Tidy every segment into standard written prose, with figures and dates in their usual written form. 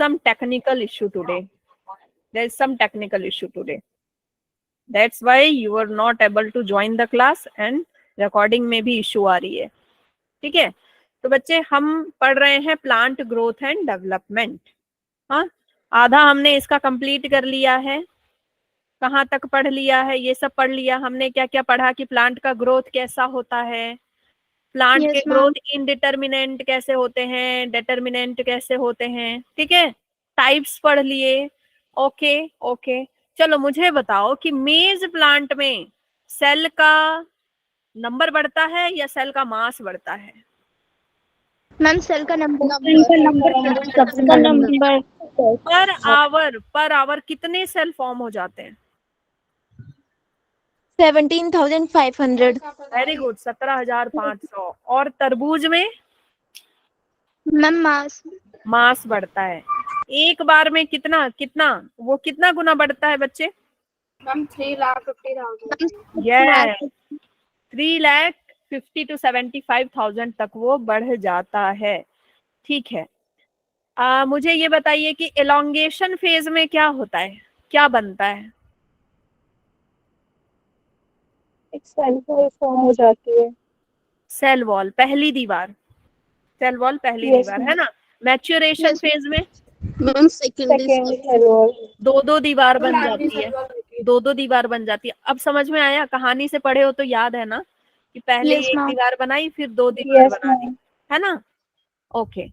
some technical issue today. There is some technical issue today. That's why you are not able to join the class and recording में भी issue आ रही है. ठीक है, तो बच्चे हम पढ़ रहे हैं प्लांट ग्रोथ एंड डेवलपमेंट. हाँ, आधा हमने इसका कंप्लीट कर लिया है. कहाँ तक पढ़ लिया है? ये सब पढ़ लिया हमने. क्या क्या पढ़ा कि प्लांट का ग्रोथ कैसा होता है, प्लांट के ग्रोथ इनडिटर्मिनेंट कैसे होते हैं, डिटर्मिनेंट कैसे होते हैं. ठीक है, टाइप्स पढ़ लिए. ओके ओके, चलो मुझे बताओ कि मेज प्लांट में सेल का नंबर बढ़ता है या सेल का मास बढ़ता है? मैम सेल का नंबर पर आवर कितने सेल फॉर्म हो जाते हैं? 17,500. Very good, 17,500. और तरबूज में? मैम मास बढ़ता है. एक बार में कितना कितना वो कितना गुना बढ़ता है बच्चे? मैम 3,50,000. यस, 3,50,000 to 75,000 तक वो बढ़ जाता है. ठीक है, मुझे ये बताइए कि एलोंगेशन फेज में क्या होता है, क्या बनता है? एक सेल वॉल फॉर्म हो जाती है. सेल वॉल, पहली दीवार. सेल वॉल पहली दीवार है ना. मैच्योरेशन फेज में मैम सेकेंड सेल वॉल. दो दीवार बन जाती है. दो दीवार बन जाती है. अब समझ में आया? कहानी से पढ़े हो तो याद है ना कि पहले एक दीवार बनाई फिर 2 दीवार बना दी, है ना. ओके,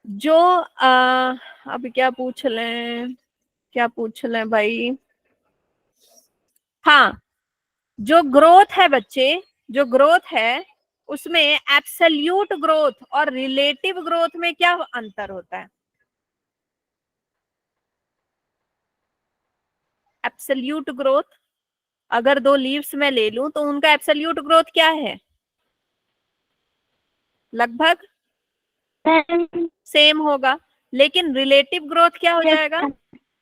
जो अब क्या पूछ लें भाई? हाँ, जो ग्रोथ है बच्चे, जो ग्रोथ है उसमें एब्सोल्यूट ग्रोथ और रिलेटिव ग्रोथ में क्या अंतर होता है? एब्सोल्यूट ग्रोथ, अगर 2 लीव्स में ले लूं तो उनका एब्सोल्यूट ग्रोथ क्या है? लगभग सेम होगा. लेकिन रिलेटिव ग्रोथ क्या हो जाएगा?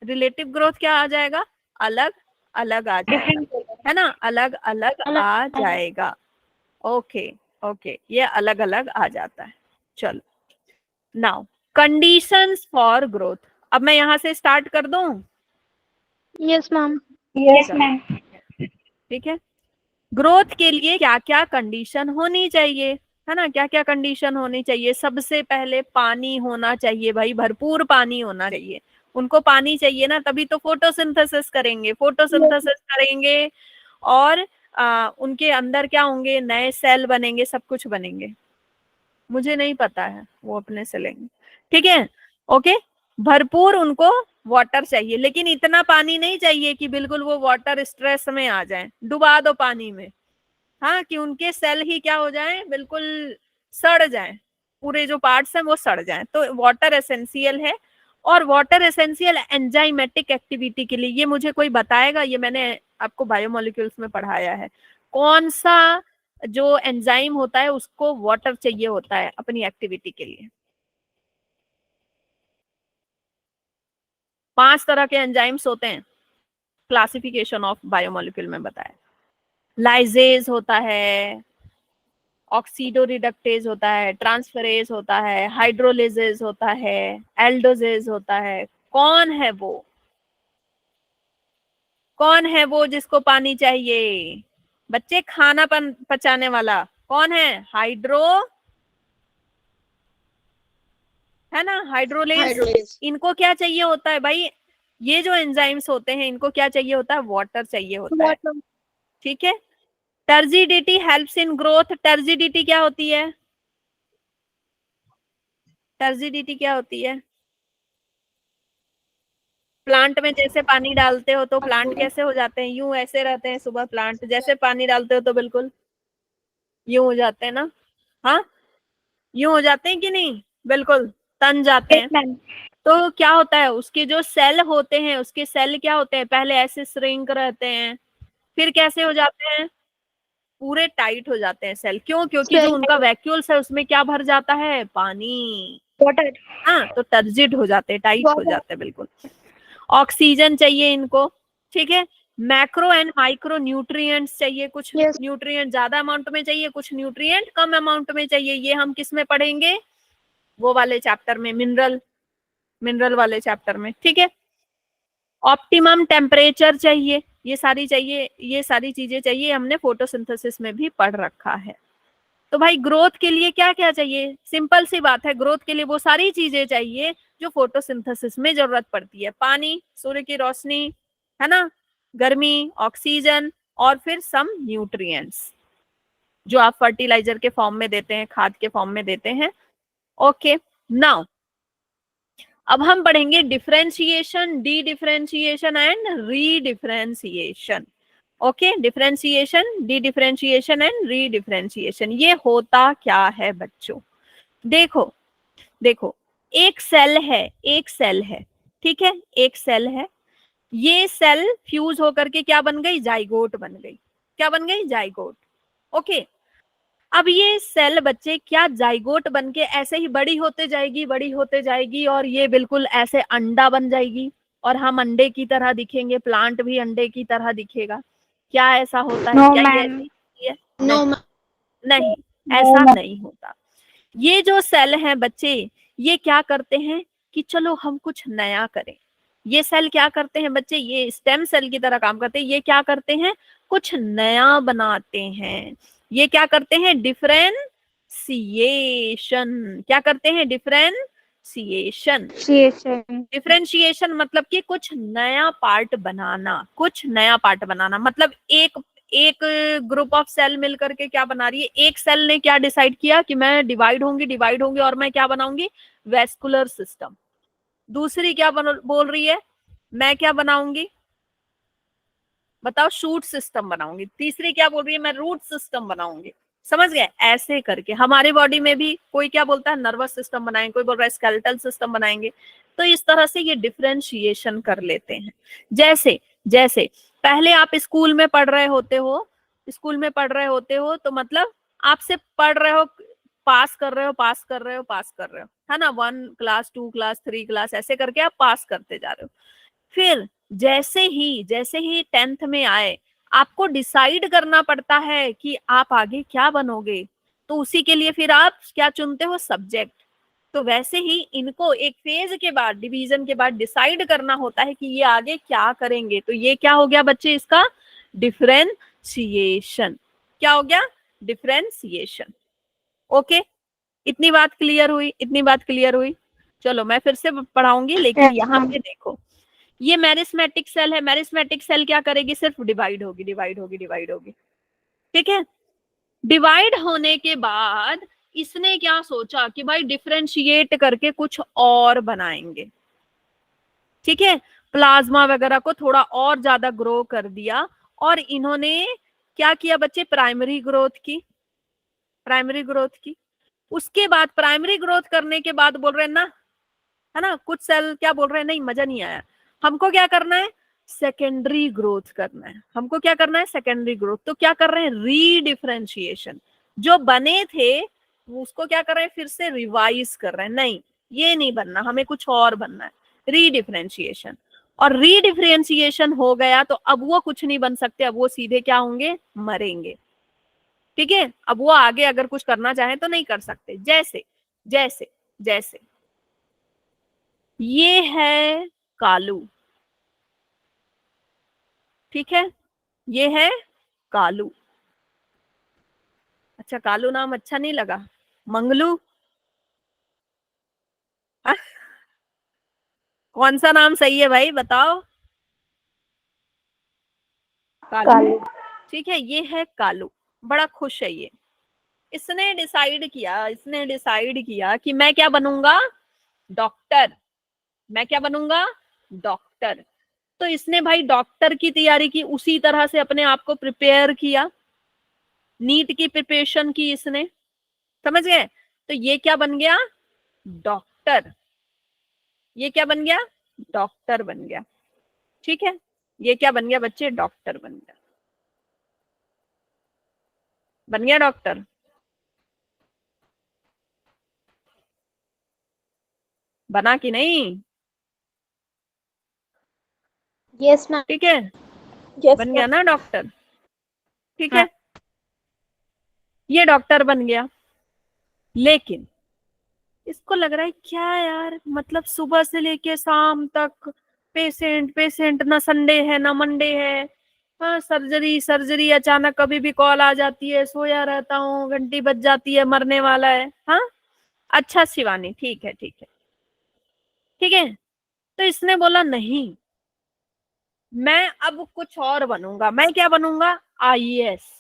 रिलेटिव ग्रोथ क्या आ जाएगा? अलग अलग आ जाएगा, है ना. अलग अलग आ जाएगा. ओके ओके, ये अलग अलग आ जाता है. चलो, नाउ कंडीशंस फॉर ग्रोथ. अब मैं यहाँ से स्टार्ट कर दूं? Yes ma'am. Yes ma'am. ठीक है, ग्रोथ के लिए क्या क्या कंडीशन होनी चाहिए, है ना. क्या क्या कंडीशन होनी चाहिए? सबसे पहले पानी होना चाहिए भाई, भरपूर पानी होना चाहिए. उनको पानी चाहिए ना, तभी तो फोटोसिंथेसिस करेंगे. फोटोसिंथेसिस करेंगे और उनके अंदर क्या होंगे? नए सेल बनेंगे, सब कुछ बनेंगे. मुझे नहीं पता है, वो अपने से लेंगे. ठीक है, ओके. भरपूर उनको वाटर चाहिए, लेकिन इतना पानी नहीं चाहिए कि बिल्कुल वो वाटर स्ट्रेस में आ जाए. डुबा दो पानी में, हाँ, कि उनके सेल ही क्या हो जाए? बिल्कुल सड़ जाए, पूरे जो पार्ट्स हैं वो सड़ जाएं. तो वाटर एसेंशियल है. और वाटर एसेंशियल एंजाइमेटिक एक्टिविटी के लिए, ये मुझे कोई बताएगा? ये मैंने आपको बायोमोलिक्यूल्स में पढ़ाया है. कौन सा जो एंजाइम होता है उसको वाटर चाहिए होता है अपनी एक्टिविटी के लिए? 5 तरह के एंजाइम्स होते हैं, क्लासिफिकेशन ऑफ बायोमोलिक्यूल में बताया. लाइजेज होता है, ऑक्सीडो रिडक्टेज होता है, ट्रांसफरेज होता है, हाइड्रोलिजेज होता है, एल्डोजेज होता है. कौन है वो? कौन है वो जिसको पानी चाहिए? बच्चे, खाना पचाने वाला कौन है? हाइड्रो, है ना, हाइड्रोलेज. इनको क्या चाहिए होता है भाई? ये जो एंजाइम्स होते हैं इनको क्या चाहिए होता है? वाटर चाहिए होता है. ठीक है. Turgidity helps in growth. Turgidity क्या होती है? टर्जिडिटी क्या होती है? प्लांट में जैसे पानी डालते हो तो प्लांट कैसे हो जाते हैं? यूं ऐसे रहते हैं सुबह प्लांट. जैसे पानी डालते हो तो बिल्कुल यूं हो जाते हैं ना. हाँ, यूं हो जाते हैं कि नहीं? बिल्कुल तन जाते हैं. तो क्या होता है? उसके जो सेल होते हैं, उसके सेल क्या होते हैं? पहले ऐसे श्रिंक रहते हैं, फिर कैसे हो जाते हैं? पूरे टाइट हो जाते हैं सेल. क्यों? क्योंकि जो उनका वैक्यूल्स है उसमें क्या भर जाता है? पानी, वाटर. हाँ, तो टर्जिड हो जाते हैं, टाइट हो जाते हैं बिल्कुल. ऑक्सीजन चाहिए इनको. ठीक है. मैक्रो एंड माइक्रो न्यूट्रिएंट्स चाहिए. कुछ न्यूट्रिएंट ज्यादा अमाउंट में चाहिए, कुछ न्यूट्रिएंट कम अमाउंट में चाहिए. ये हम किस में पढ़ेंगे? वो वाले चैप्टर में, मिनरल मिनरल वाले चैप्टर में, ठीक है। ऑप्टिमम टेम्परेचर चाहिए, ये सारी चीजें चाहिए, हमने फोटोसिंथेसिस में भी पढ़ रखा है। तो भाई ग्रोथ के लिए क्या क्या चाहिए, सिंपल सी बात है, ग्रोथ के लिए वो सारी चीजें चाहिए जो फोटोसिंथेसिस में जरूरत पड़ती है। पानी, सूर्य की रोशनी, है ना, गर्मी, ऑक्सीजन, और फिर सम न्यूट्रिएंट्स जो आप फर्टिलाइजर के फॉर्म में देते हैं, खाद के फॉर्म में देते हैं। ओके, नाउ अब हम पढ़ेंगे differentiation, D differentiation and re differentiation. Okay, differentiation, D differentiation and re differentiation, ये होता क्या है बच्चों? देखो देखो, एक सेल है, ठीक है, एक सेल है, ये सेल फ्यूज होकर के क्या बन गई, जाइगोट बन गई। क्या बन गई, जाइगोट। ओके, अब ये सेल बच्चे क्या जाइगोट बन के ऐसे ही बड़ी होते जाएगी और ये बिल्कुल ऐसे अंडा बन जाएगी और हम अंडे की तरह दिखेंगे, प्लांट भी अंडे की तरह दिखेगा? क्या ऐसा होता है? No, क्या ये ma'am. ऐसी है? No, नहीं, No, ऐसा ma'am. नहीं होता। ये जो सेल हैं बच्चे, ये क्या करते हैं कि चलो हम कुछ नया करें। ये सेल क्या करते हैं बच्चे, ये स्टेम सेल की तरह काम करते हैं। ये क्या करते हैं, कुछ नया बनाते हैं। ये क्या करते हैं, डिफरेंशिएशन। क्या करते हैं, डिफरेंशिएशन। डिफरेंशिएशन मतलब कि कुछ नया पार्ट बनाना, कुछ नया पार्ट बनाना। मतलब एक एक ग्रुप ऑफ सेल मिलकर के क्या बना रही है, एक सेल ने क्या डिसाइड किया कि मैं डिवाइड होंगी और मैं क्या बनाऊंगी, वेस्कुलर सिस्टम। दूसरी क्या बोल रही है, मैं क्या बनाऊंगी, बताओ, शूट सिस्टम बनाऊंगी। तीसरी क्या बोल रही है, मैं रूट सिस्टम बनाऊंगी। समझ गए? ऐसे करके हमारे बॉडी में भी कोई क्या बोलता है, नर्वस सिस्टम बनाएंगे, कोई बोल रहा है स्केलेटल सिस्टम बनाएंगे। तो इस तरह से ये डिफरेंशिएशन कर लेते हैं। जैसे जैसे पहले आप स्कूल में पढ़ रहे होते हो, तो मतलब आपसे पढ़ रहे हो, पास कर रहे हो, है ना, 1 क्लास, 2 क्लास, 3 क्लास, ऐसे करके आप पास करते जा रहे हो। फिर जैसे ही 10th में आए, आपको डिसाइड करना पड़ता है कि आप आगे क्या बनोगे। तो उसी के लिए फिर आप क्या चुनते हो, सब्जेक्ट। तो वैसे ही इनको एक फेज के बाद, डिवीजन के बाद डिसाइड करना होता है कि ये आगे क्या करेंगे। तो ये क्या हो गया बच्चे, इसका डिफरेंशिएशन। क्या हो गया, डिफरेंशिएशन। ओके, इतनी बात क्लियर हुई। चलो मैं फिर से पढ़ाऊंगी, लेकिन Yes, यहाँ ma'am. पे देखो, ये मेरिस्मेटिक सेल है। मेरिस्मेटिक सेल क्या करेगी, सिर्फ डिवाइड होगी। ठीक है, डिवाइड होने के बाद इसने क्या सोचा कि भाई डिफरेंशिएट करके कुछ और बनाएंगे। ठीक है, प्लाज्मा वगैरह को थोड़ा और ज्यादा ग्रो कर दिया और इन्होंने क्या किया बच्चे, प्राइमरी ग्रोथ की। उसके बाद प्राइमरी ग्रोथ करने के बाद बोल रहे हैं ना, है ना, कुछ सेल क्या बोल रहे हैं, नहीं मजा नहीं आया, हमको क्या करना है, सेकेंडरी ग्रोथ करना है। हमको क्या करना है, सेकेंडरी ग्रोथ। तो क्या कर रहे हैं, रीडिफरेंशिएशन। जो बने थे उसको क्या कर रहे हैं, फिर से रिवाइज कर रहे हैं। नहीं, ये नहीं बनना, हमें कुछ और बनना है, रीडिफरेंशिएशन। और रीडिफरेंशिएशन हो गया तो अब वो कुछ नहीं बन सकते, अब वो सीधे क्या होंगे, मरेंगे। ठीक है, अब वो आगे अगर कुछ करना चाहे तो नहीं कर सकते। जैसे जैसे जैसे ये है कालू, ठीक है, ये है कालू। अच्छा, कालू नाम अच्छा नहीं लगा, मंगलू, हाँ? कौन सा नाम सही है भाई, बताओ। कालू, ठीक है, ये है कालू। बड़ा खुश है ये। इसने डिसाइड किया कि मैं क्या बनूंगा, डॉक्टर। मैं क्या बनूंगा, डॉक्टर। तो इसने भाई डॉक्टर की तैयारी की, उसी तरह से अपने आप को प्रिपेयर किया, नीट की प्रिपरेशन की इसने। समझ गए? तो ये क्या बन गया, डॉक्टर। ये क्या बन गया, डॉक्टर बन गया। ठीक है, ये क्या बन गया बच्चे, डॉक्टर बन गया डॉक्टर। बना कि नहीं? Yes, ma'am. ठीक है, Yes, बन ma'am. गया ना डॉक्टर। ठीक है, ये डॉक्टर बन गया। लेकिन इसको लग रहा है क्या यार, मतलब सुबह से लेके शाम तक पेशेंट पेशेंट, ना संडे है ना मंडे है। हाँ, सर्जरी सर्जरी, अचानक कभी भी कॉल आ जाती है, सोया रहता हूँ, घंटी बज जाती है, मरने वाला है। हाँ, अच्छा शिवानी, ठीक है ठीक है ठीक है। तो इसने बोला नहीं, मैं अब कुछ और बनूंगा। मैं क्या बनूंगा? आईएएस।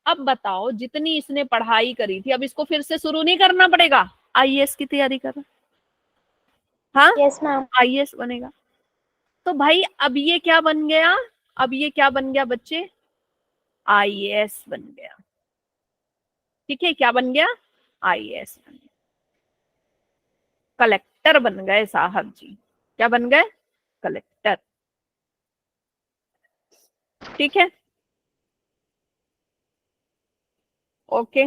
अब बताओ, जितनी इसने पढ़ाई करी थी, अब इसको फिर से शुरू नहीं करना पड़ेगा? आईएएस की तैयारी कर, हाँ, Yes, ma'am. आईएएस बनेगा। तो भाई अब ये क्या बन गया? अब ये क्या बन गया बच्चे? आईएएस बन गया। ठीक है, क्या बन गया? आईएएस बन गया। कलेक्टर बन गए साहब जी। क्या बन गए? कलेक्टर। ठीक है, ओके।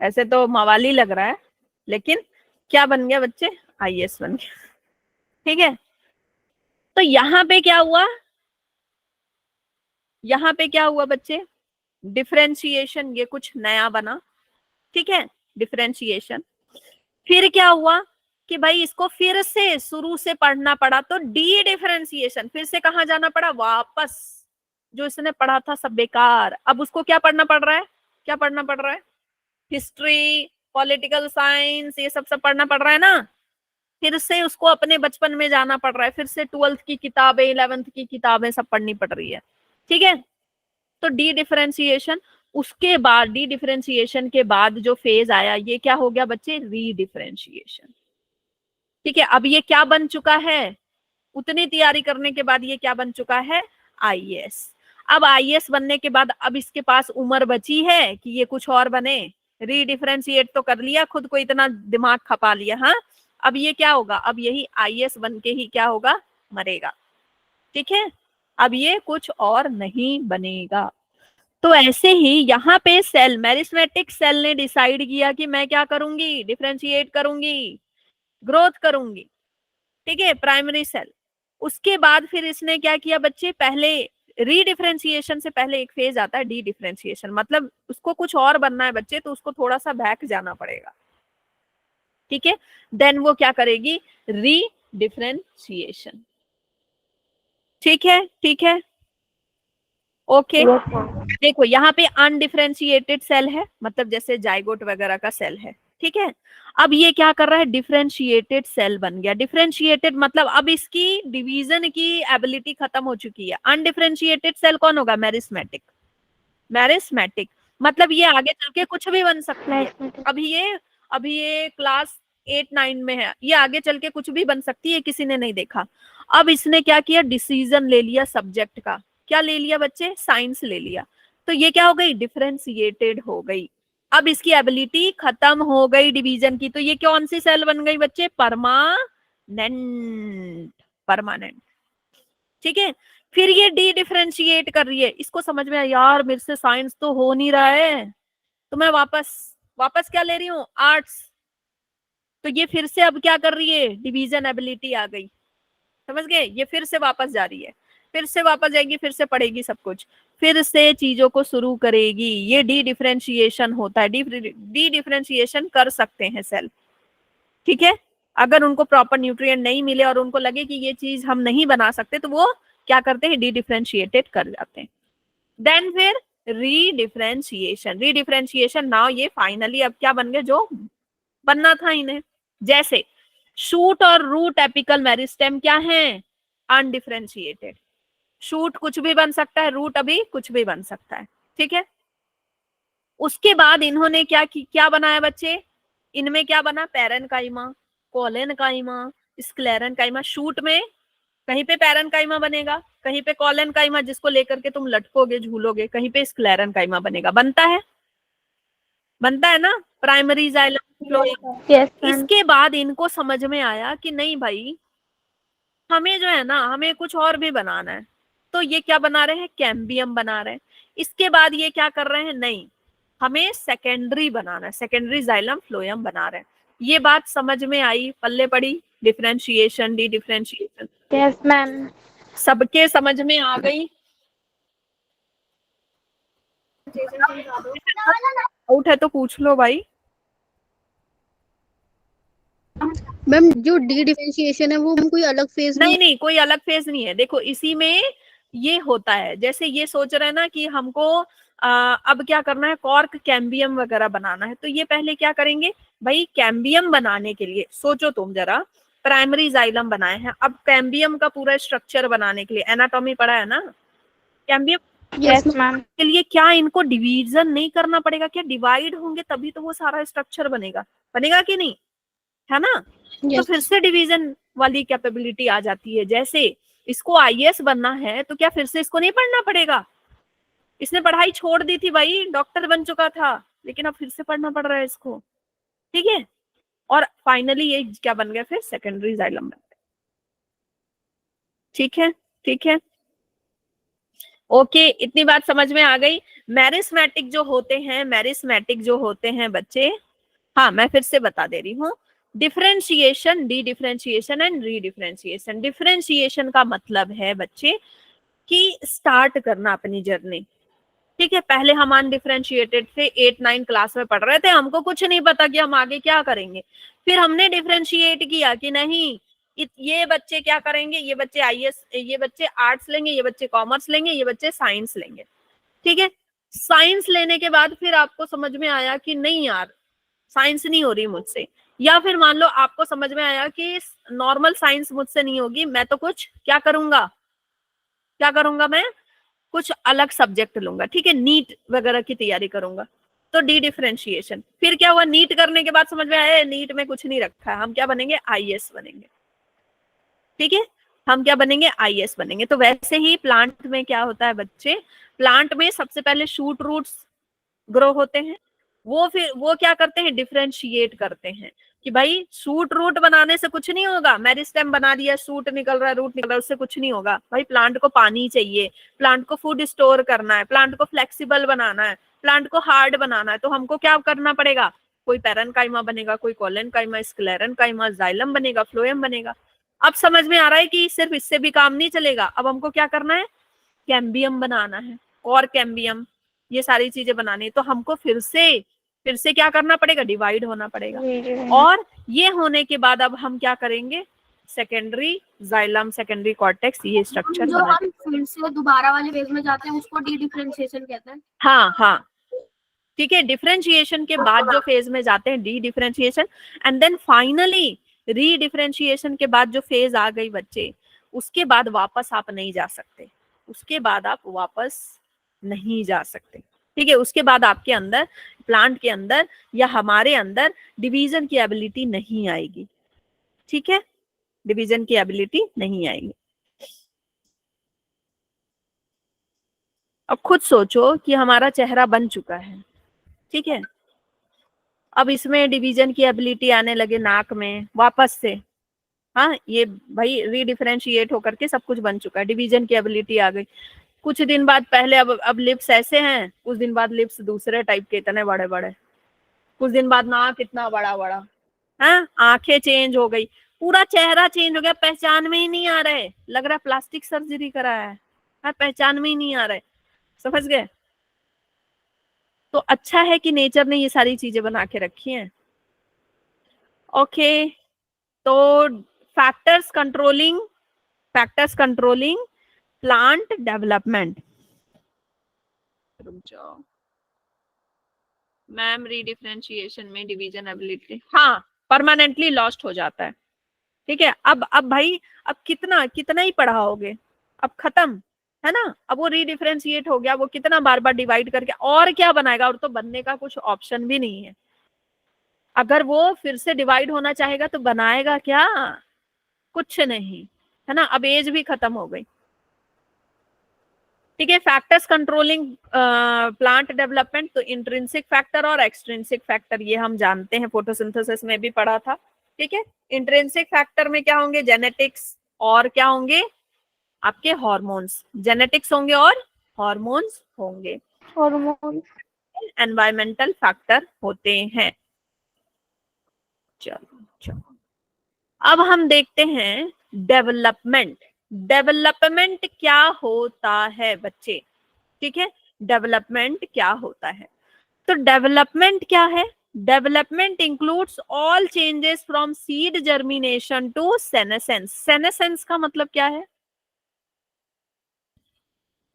ऐसे तो मवाली लग रहा है, लेकिन क्या बन गया बच्चे? आईएएस बन गया। ठीक है, तो यहां पे क्या हुआ? यहां पे क्या हुआ बच्चे? डिफरेंशिएशन, ये कुछ नया बना। ठीक है, डिफरेंशिएशन। फिर क्या हुआ कि भाई इसको फिर से शुरू से पढ़ना पड़ा, तो डी डिफरेंशिएशन, फिर से कहां जाना पड़ा? वापस। जो इसने पढ़ा था सब बेकार, अब उसको क्या पढ़ना पड़ रहा है? क्या पढ़ना पड़ रहा है? हिस्ट्री, पॉलिटिकल साइंस, ये सब पढ़ना पड़ रहा है ना। फिर से उसको अपने बचपन में जाना पड़ रहा है, फिर से 12th की किताबें, 11th की किताबें सब पढ़नी पड़ रही है। ठीक है, तो डी डिफरेंशिएशन। उसके बाद डी डिफरेंशिएशन के बाद जो फेज आया, ये क्या हो गया बच्चे? री डिफरेंशिएशन। ठीक है, अब ये क्या बन चुका है? उतनी तैयारी करने के बाद ये क्या बन चुका है? आईएएस। अब आईएएस बनने के बाद अब इसके पास उम्र बची है कि ये कुछ और बने? री डिफरेंशिएट तो कर लिया, खुद को इतना दिमाग खपा लिया। हाँ, अब ये क्या होगा? अब यही आईएएस बन के ही क्या होगा? मरेगा। ठीक है, अब ये कुछ और नहीं बनेगा। तो ऐसे ही यहाँ पे सेल, मेरिस्मेटिक सेल ने डिसाइड किया कि मैं क्या करूंगी? डिफरेंशिएट करूंगी, ग्रोथ करूंगी। ठीक है, प्राइमरी सेल। उसके बाद फिर इसने क्या किया बच्चे? पहले रीडिफरेंशिएशन से पहले एक फेज आता है डी डिफरेंशिएशन, मतलब उसको कुछ और बनना है बच्चे, तो उसको थोड़ा सा बैक जाना पड़ेगा। ठीक है, देन वो क्या करेगी? री डिफरेंशिएशन। ठीक है ठीक है, ओके। Yes, ma'am. देखो यहाँ पे अनडिफरेंशिएटेड सेल है, मतलब जैसे जाइगोट वगैरह का सेल है। ठीक है, अब ये क्या कर रहा है? डिफरेंशिएटेड सेल बन गया। डिफरेंशिएटेड मतलब अब इसकी डिवीजन की एबिलिटी खत्म हो चुकी है। अनडिफरेंशिएटेड सेल कौन होगा? मेरिस्मेटिक। मेरिस्मेटिक मतलब ये आगे चल के कुछ भी बन सकती है। Mathematics. अभी ये क्लास 8-9 में है, ये आगे चल के कुछ भी बन सकती है, किसी ने नहीं देखा। अब इसने क्या किया? डिसीजन ले लिया सब्जेक्ट का। क्या ले लिया बच्चे? साइंस ले लिया। तो ये क्या हो गई? डिफरेंशिएटेड हो गई। अब इसकी एबिलिटी खत्म हो गई डिवीजन की। तो ये कौन सी सेल बन गई बच्चे? परमानेंट। परमानेंट। ठीक है, फिर ये डी डिफरेंशिएट कर रही है। इसको समझ में आया, यार मेरे से साइंस तो हो नहीं रहा है, तो मैं वापस वापस क्या ले रही हूँ? आर्ट्स। तो ये फिर से अब क्या कर रही है? डिवीजन एबिलिटी आ गई। समझ गए? ये फिर से वापस जा रही है, फिर से वापस जाएगी, फिर से पढ़ेगी सब कुछ, फिर से चीजों को शुरू करेगी। ये डी डिफरेंशिएशन होता है। डी डिफरेंशिएशन कर सकते हैं सेल। ठीक है, अगर उनको प्रॉपर न्यूट्रिएंट नहीं मिले और उनको लगे कि ये चीज हम नहीं बना सकते, तो वो क्या करते हैं? डी डिफरेंशिएटेड कर जाते हैं। देन फिर रीडिफरेंशिएशन। रीडिफरेंशिएशन नाउ ये फाइनली अब क्या बन गए? जो बनना था इन्हें। जैसे शूट और रूट एपिकल मेरिस्टेम क्या है? अनडिफरेंशिएटेड। शूट कुछ भी बन सकता है, रूट अभी कुछ भी बन सकता है। ठीक है, उसके बाद इन्होंने क्या बनाया बच्चे? इनमें क्या बना? Parenchyma, collenchyma, sclerenchyma. शूट में कहीं पे पैरेनकाइमा बनेगा, कहीं पे कोलेनकाइमा जिसको लेकर के तुम लटकोगे झूलोगे, कहीं पे स्क्लेरेनकाइमा बनेगा। बनता है ना primary xylem phloem. Yes, ma'am. इसके बाद इनको समझ में आया कि नहीं भाई, हमें जो है ना, हमें कुछ और भी बनाना है। तो ये क्या बना रहे हैं? कैम्बियम बना रहे हैं। इसके बाद ये क्या कर रहे हैं? नहीं, हमें सेकेंडरी बनाना है, सेकेंडरी जाइलम फ्लोएम बना रहे हैं। ये बात समझ में आई? पल्ले पड़ी? Differentiation, D differentiation Yes, ma'am. सबके समझ में आ गई? डाउट है तो पूछ लो भाई। मैम जो डी डिफरेंशिएशन है वो कोई अलग फेज नहीं नहीं, कोई अलग फेज नहीं है। देखो इसी में ये होता है, जैसे ये सोच रहे हैं ना कि हमको अब क्या करना है, कॉर्क कैम्बियम वगैरह बनाना है, तो ये पहले क्या करेंगे भाई, कैम्बियम बनाने के लिए सोचो तुम जरा, प्राइमरी जाइलम बनाए हैं, अब कैम्बियम का पूरा स्ट्रक्चर बनाने के लिए, एनाटॉमी पढ़ा है ना, कैम्बियम यस मैम। के लिए क्या इनको डिवीजन नहीं करना पड़ेगा क्या, डिवाइड होंगे तभी तो वो सारा स्ट्रक्चर बनेगा, बनेगा कि नहीं, है ना। तो फिर से डिवीजन वाली कैपेबिलिटी आ जाती है, जैसे इसको आईएएस बनना है तो क्या फिर से इसको नहीं पढ़ना पड़ेगा, इसने पढ़ाई छोड़ दी थी भाई, डॉक्टर बन चुका था, लेकिन अब फिर से पढ़ना पड़ रहा है इसको, ठीक है। और फाइनली ये क्या बन गया, फिर सेकेंडरी जाइलम बन गया, ठीक है, ठीक है, ओके, इतनी बात समझ में आ गई। मैरिस्मेटिक जो होते हैं, मैरिस्मेटिक जो होते हैं बच्चे, हाँ मैं फिर से बता दे रही हूँ, differentiation, D differentiation and re differentiation. Differentiation का मतलब है बच्चे कि स्टार्ट करना अपनी जर्नी, ठीक है। पहले हम अनडिफरेंशिएटेड थे, 8-9 क्लास में पढ़ रहे थे, हमको कुछ नहीं पता कि हम आगे क्या करेंगे, फिर हमने डिफरेंशिएट किया कि नहीं ये बच्चे क्या करेंगे, ये बच्चे आईएएस, ये बच्चे आर्ट्स लेंगे, ये बच्चे कॉमर्स लेंगे, ये बच्चे साइंस लेंगे, ठीक है। साइंस लेने के बाद फिर आपको समझ में आया कि नहीं यार साइंस नहीं हो रही मुझसे, या फिर मान लो आपको समझ में आया कि नॉर्मल साइंस मुझसे नहीं होगी, मैं तो कुछ क्या करूंगा, क्या करूंगा, मैं कुछ अलग सब्जेक्ट लूंगा, ठीक है, नीट वगैरह की तैयारी करूंगा, तो डी डिफरेंशिएशन। फिर क्या हुआ, नीट करने के बाद समझ में आया नीट में कुछ नहीं रखा है, हम क्या बनेंगे, आईएएस बनेंगे, ठीक है, हम क्या बनेंगे, आईएएस बनेंगे। तो वैसे ही प्लांट में क्या होता है बच्चे, प्लांट में सबसे पहले शूट रूट्स ग्रो होते हैं, वो फिर वो क्या करते हैं, डिफरेंशिएट करते हैं कि भाई शूट रूट बनाने से कुछ नहीं होगा, मेरिस्टेम बना दिया, शूट निकल रहा है, रूट निकल रहा है, उससे कुछ नहीं होगा भाई, प्लांट को पानी चाहिए, प्लांट को फूड स्टोर करना है, प्लांट को फ्लेक्सिबल बनाना है, प्लांट को हार्ड बनाना है, तो हमको क्या करना पड़ेगा, कोई पैरेनकाइमा बनेगा, कोई कोलेनकाइमा, स्क्लेरेनकाइमा, जाइलम बनेगा, फ्लोएम बनेगा। अब समझ में आ रहा है कि सिर्फ इससे भी काम नहीं चलेगा, अब हमको क्या करना है, कैम्बियम बनाना है, और कैम्बियम, ये सारी चीजें बनानी है, तो हमको फिर से क्या करना पड़ेगा, डिवाइड होना पड़ेगा, और ये होने के बाद अब हम क्या करेंगे, सेकेंडरी जाइलम, सेकेंडरी कॉर्टेक्स, ये स्ट्रक्चर जो हम फिर से दोबारा वाले फेज में जाते हैं उसको डी डिफरेंशिएशन कहते हैं। हाँ हाँ, ठीक है, डिफरेंशिएशन के बाद जो फेज में जाते हैं dedifferentiation, and then finally redifferentiation के बाद जो फेज आ गई बच्चे, उसके बाद वापस आप नहीं जा सकते, उसके बाद आप वापस नहीं जा सकते, ठीक है। उसके बाद आपके अंदर, प्लांट के अंदर या हमारे अंदर डिवीजन की एबिलिटी नहीं आएगी, ठीक है, डिवीजन की एबिलिटी नहीं आएगी। अब खुद सोचो कि हमारा चेहरा बन चुका है, ठीक है, अब इसमें डिवीजन की एबिलिटी आने लगे नाक में वापस से, हाँ ये भाई रीडिफरेंशिएट होकर के सब कुछ बन चुका है, डिवीजन की एबिलिटी आ गई, कुछ दिन बाद पहले अब लिप्स ऐसे हैं, कुछ दिन बाद लिप्स दूसरे टाइप के इतने बड़े बड़े, कुछ दिन बाद नाक इतना बड़ा बड़ा, हाँ आंखें चेंज हो गई, पूरा चेहरा चेंज हो गया, पहचान में ही नहीं आ रहे, लग रहा प्लास्टिक सर्जरी कराया है, हाँ पहचान में ही नहीं आ रहे, समझ गए। तो अच्छा है कि नेचर ने ये सारी चीजें बना के रखी हैं, ओके। तो फैक्टर्स कंट्रोलिंग प्लांट डेवलपमेंट, रुक जाओ मैम, रीडिफरेंशिएशन में डिवीजन एबिलिटी हाँ परमानेंटली लॉस्ट हो जाता है, ठीक है। अब भाई अब कितना ही पढ़ाओगे, अब खत्म है ना, अब वो रीडिफरेंशिएट हो गया, वो कितना बार बार डिवाइड करके और क्या बनाएगा, और तो बनने का कुछ ऑप्शन भी नहीं है, अगर वो फिर से डिवाइड होना चाहेगा तो बनाएगा क्या, कुछ नहीं, है ना, अब एज भी खत्म हो गई, ठीक है। फैक्टर्स कंट्रोलिंग प्लांट डेवलपमेंट, तो इंट्रिंसिक फैक्टर और एक्सट्रिंसिक फैक्टर ये हम जानते हैं, फोटोसिंथेसिस में भी पढ़ा था, ठीक है। इंट्रिंसिक फैक्टर में क्या होंगे, जेनेटिक्स और क्या होंगे, आपके हार्मोन्स, जेनेटिक्स होंगे और हार्मोन्स होंगे, हार्मोन। एनवायरमेंटल फैक्टर होते हैं। चलो अब हम देखते हैं डेवलपमेंट, डेवलपमेंट क्या होता है बच्चे, ठीक है, डेवलपमेंट क्या होता है, तो डेवलपमेंट क्या है, development includes all changes from seed germination to senescence. Senescence का मतलब क्या है,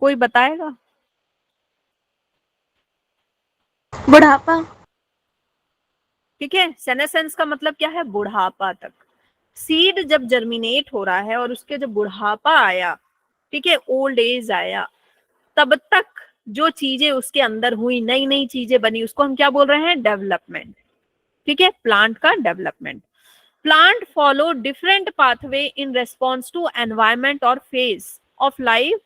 कोई बताएगा? बुढ़ापा। ठीक है, सेनेसेंस का मतलब क्या है, बुढ़ापा तक। सीड जब जर्मिनेट हो रहा है और उसके जब बुढ़ापा आया, ठीक है, ओल्ड एज आया, तब तक जो चीजें उसके अंदर हुई, नई नई चीजें बनी, उसको हम क्या बोल रहे हैं, डेवलपमेंट। ठीक है, प्लांट का development. Plant follow different pathway in response to environment और phase of life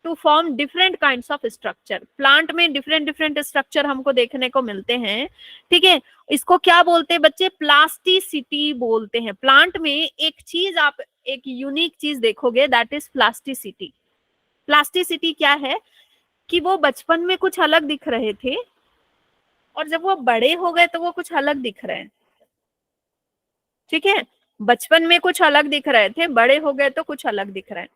to form different kinds of structure. Plant में डिफरेंट डिफरेंट स्ट्रक्चर हमको देखने को मिलते हैं। ठीक है, इसको क्या बोलते हैं बच्चे, प्लास्टिसिटी बोलते हैं। प्लांट में एक चीज, आप एक यूनिक चीज देखोगे, दैट इज प्लास्टिसिटी। प्लास्टिसिटी क्या है कि वो बचपन में कुछ अलग दिख रहे थे और जब वो बड़े हो गए तो वो कुछ अलग दिख रहे हैं। ठीक है, बचपन में कुछ अलग दिख रहे थे, बड़े हो गए तो कुछ अलग दिख रहे हैं।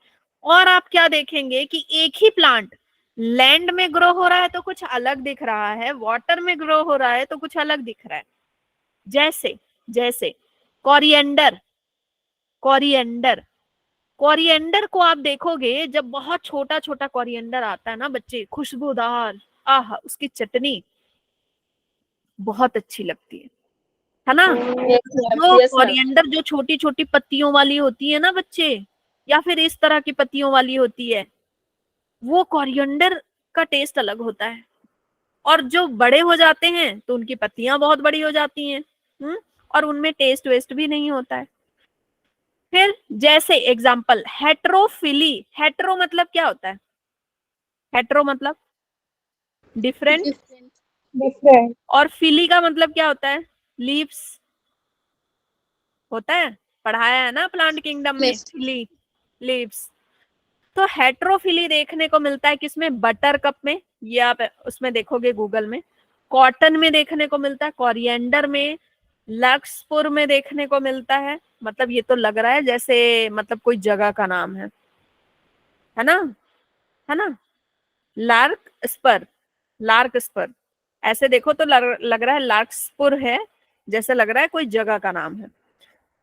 और आप क्या देखेंगे कि एक ही प्लांट लैंड में ग्रो हो रहा है तो कुछ अलग दिख रहा है, वाटर में ग्रो हो रहा है तो कुछ अलग दिख रहा है। जैसे जैसे कोरिएंडर। कोरिएंडर कोरिएंडर को आप देखोगे, जब बहुत छोटा छोटा कोरिएंडर आता है ना बच्चे, खुशबूदार, आह, उसकी चटनी बहुत अच्छी लगती है ना। जो यस मैम। कोरिएंडर जो छोटी छोटी पत्तियों वाली होती है ना बच्चे, या फिर इस तरह की पत्तियों वाली होती है, वो कोरिएंडर का टेस्ट अलग होता है। और जो बड़े हो जाते हैं तो उनकी पत्तियां बहुत बड़ी हो जाती हैं, और उनमें टेस्ट वेस्ट भी नहीं होता है। फिर जैसे एग्जाम्पल हेट्रोफिली। हेट्रो मतलब क्या होता है, हेट्रो मतलब डिफरेंट, डिफरेंट। और फिली का मतलब क्या होता है, लीव्स होता है, पढ़ाया है ना प्लांट किंगडम में, फिली, लीव्स। तो हेट्रोफिली देखने को मिलता है किसमें, बटर कप में, ये आप उसमें देखोगे गूगल में। कॉटन में देखने को मिलता है, कोरिएंडर में, लक्सपुर में देखने को मिलता है। मतलब ये तो लग रहा है जैसे मतलब कोई जगह का नाम है ना, है ना। लार्क स्पर, लार्क स्पर, ऐसे देखो तो लग रहा है लार्कसपुर है, जैसे लग रहा है कोई जगह का नाम है।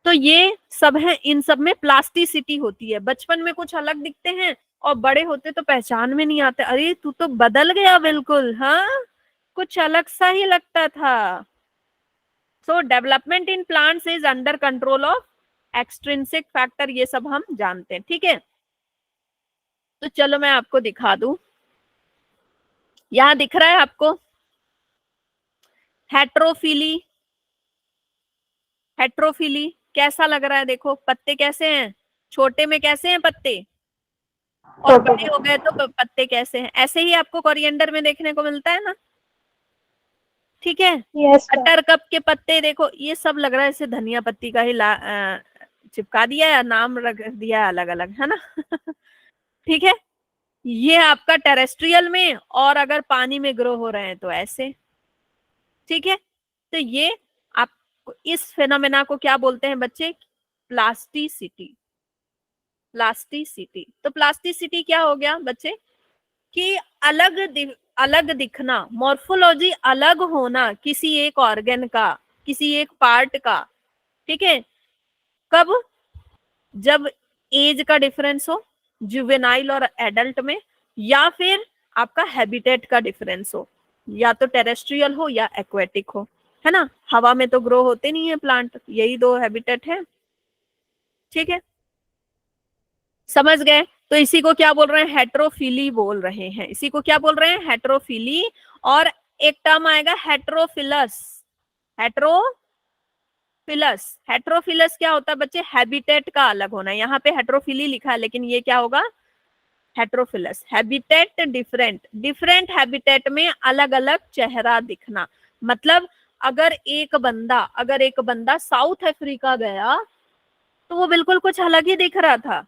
तो ये सब है, इन सब में प्लास्टिसिटी होती है। बचपन में कुछ अलग दिखते हैं और बड़े होते तो पहचान में नहीं आते, अरे तू तो बदल गया बिल्कुल, हाँ, कुछ अलग सा ही लगता था। सो development in plants is under control of extrinsic factor, ये सब हम जानते हैं। ठीक है, तो चलो मैं आपको दिखा दूं, यहां दिख रहा है आपको हेट्रोफिली। हेट्रोफिली कैसा लग रहा है, देखो पत्ते कैसे हैं, छोटे में कैसे हैं पत्ते, और बड़े हो गए तो पत्ते कैसे हैं। ऐसे ही आपको कोरिएंडर में देखने को मिलता है ना। ठीक है, यस मैम। बटर कप के पत्ते देखो, ये सब लग रहा है इसे धनिया पत्ती का ही चिपका दिया है, नाम रख दिया अलग अलग, है ना। ठीक है, ये आपका टेरेस्ट्रियल में, और अगर पानी में ग्रो हो रहे हैं तो ऐसे। ठीक है, तो ये आप इस फेनोमेना को क्या बोलते हैं बच्चे, प्लास्टिसिटी। प्लास्टिसिटी, तो प्लास्टिसिटी क्या हो गया बच्चे, कि अलग दिखना, मॉर्फोलॉजी अलग होना किसी एक ऑर्गन का, किसी एक पार्ट का। ठीक है, कब, जब एज का डिफरेंस हो, जुवेनाइल और एडल्ट में, या फिर आपका हैबिटेट का डिफरेंस हो, या तो टेरेस्ट्रियल हो या एक्वेटिक हो, है ना। हवा में तो ग्रो होते नहीं है प्लांट, यही दो हैबिटेट है। ठीक है, समझ गए। तो इसी को क्या बोल रहे हैं, हेट्रोफिली बोल रहे हैं, इसी को क्या बोल रहे हैं, हेट्रोफिली। और एक टर्म आएगा हेट्रोफिलस। हेट्रोफिलस, हेट्रोफिलस क्या होता है बच्चे, हैबिटेट का अलग होना। यहाँ पे हेट्रोफिली लिखा है लेकिन ये क्या होगा, heterophyllus. Habitat different, different habitat में अलग अलग चेहरा दिखना। मतलब अगर एक बंदा साउथ अफ्रीका गया तो वो बिल्कुल कुछ अलग ही दिख रहा था,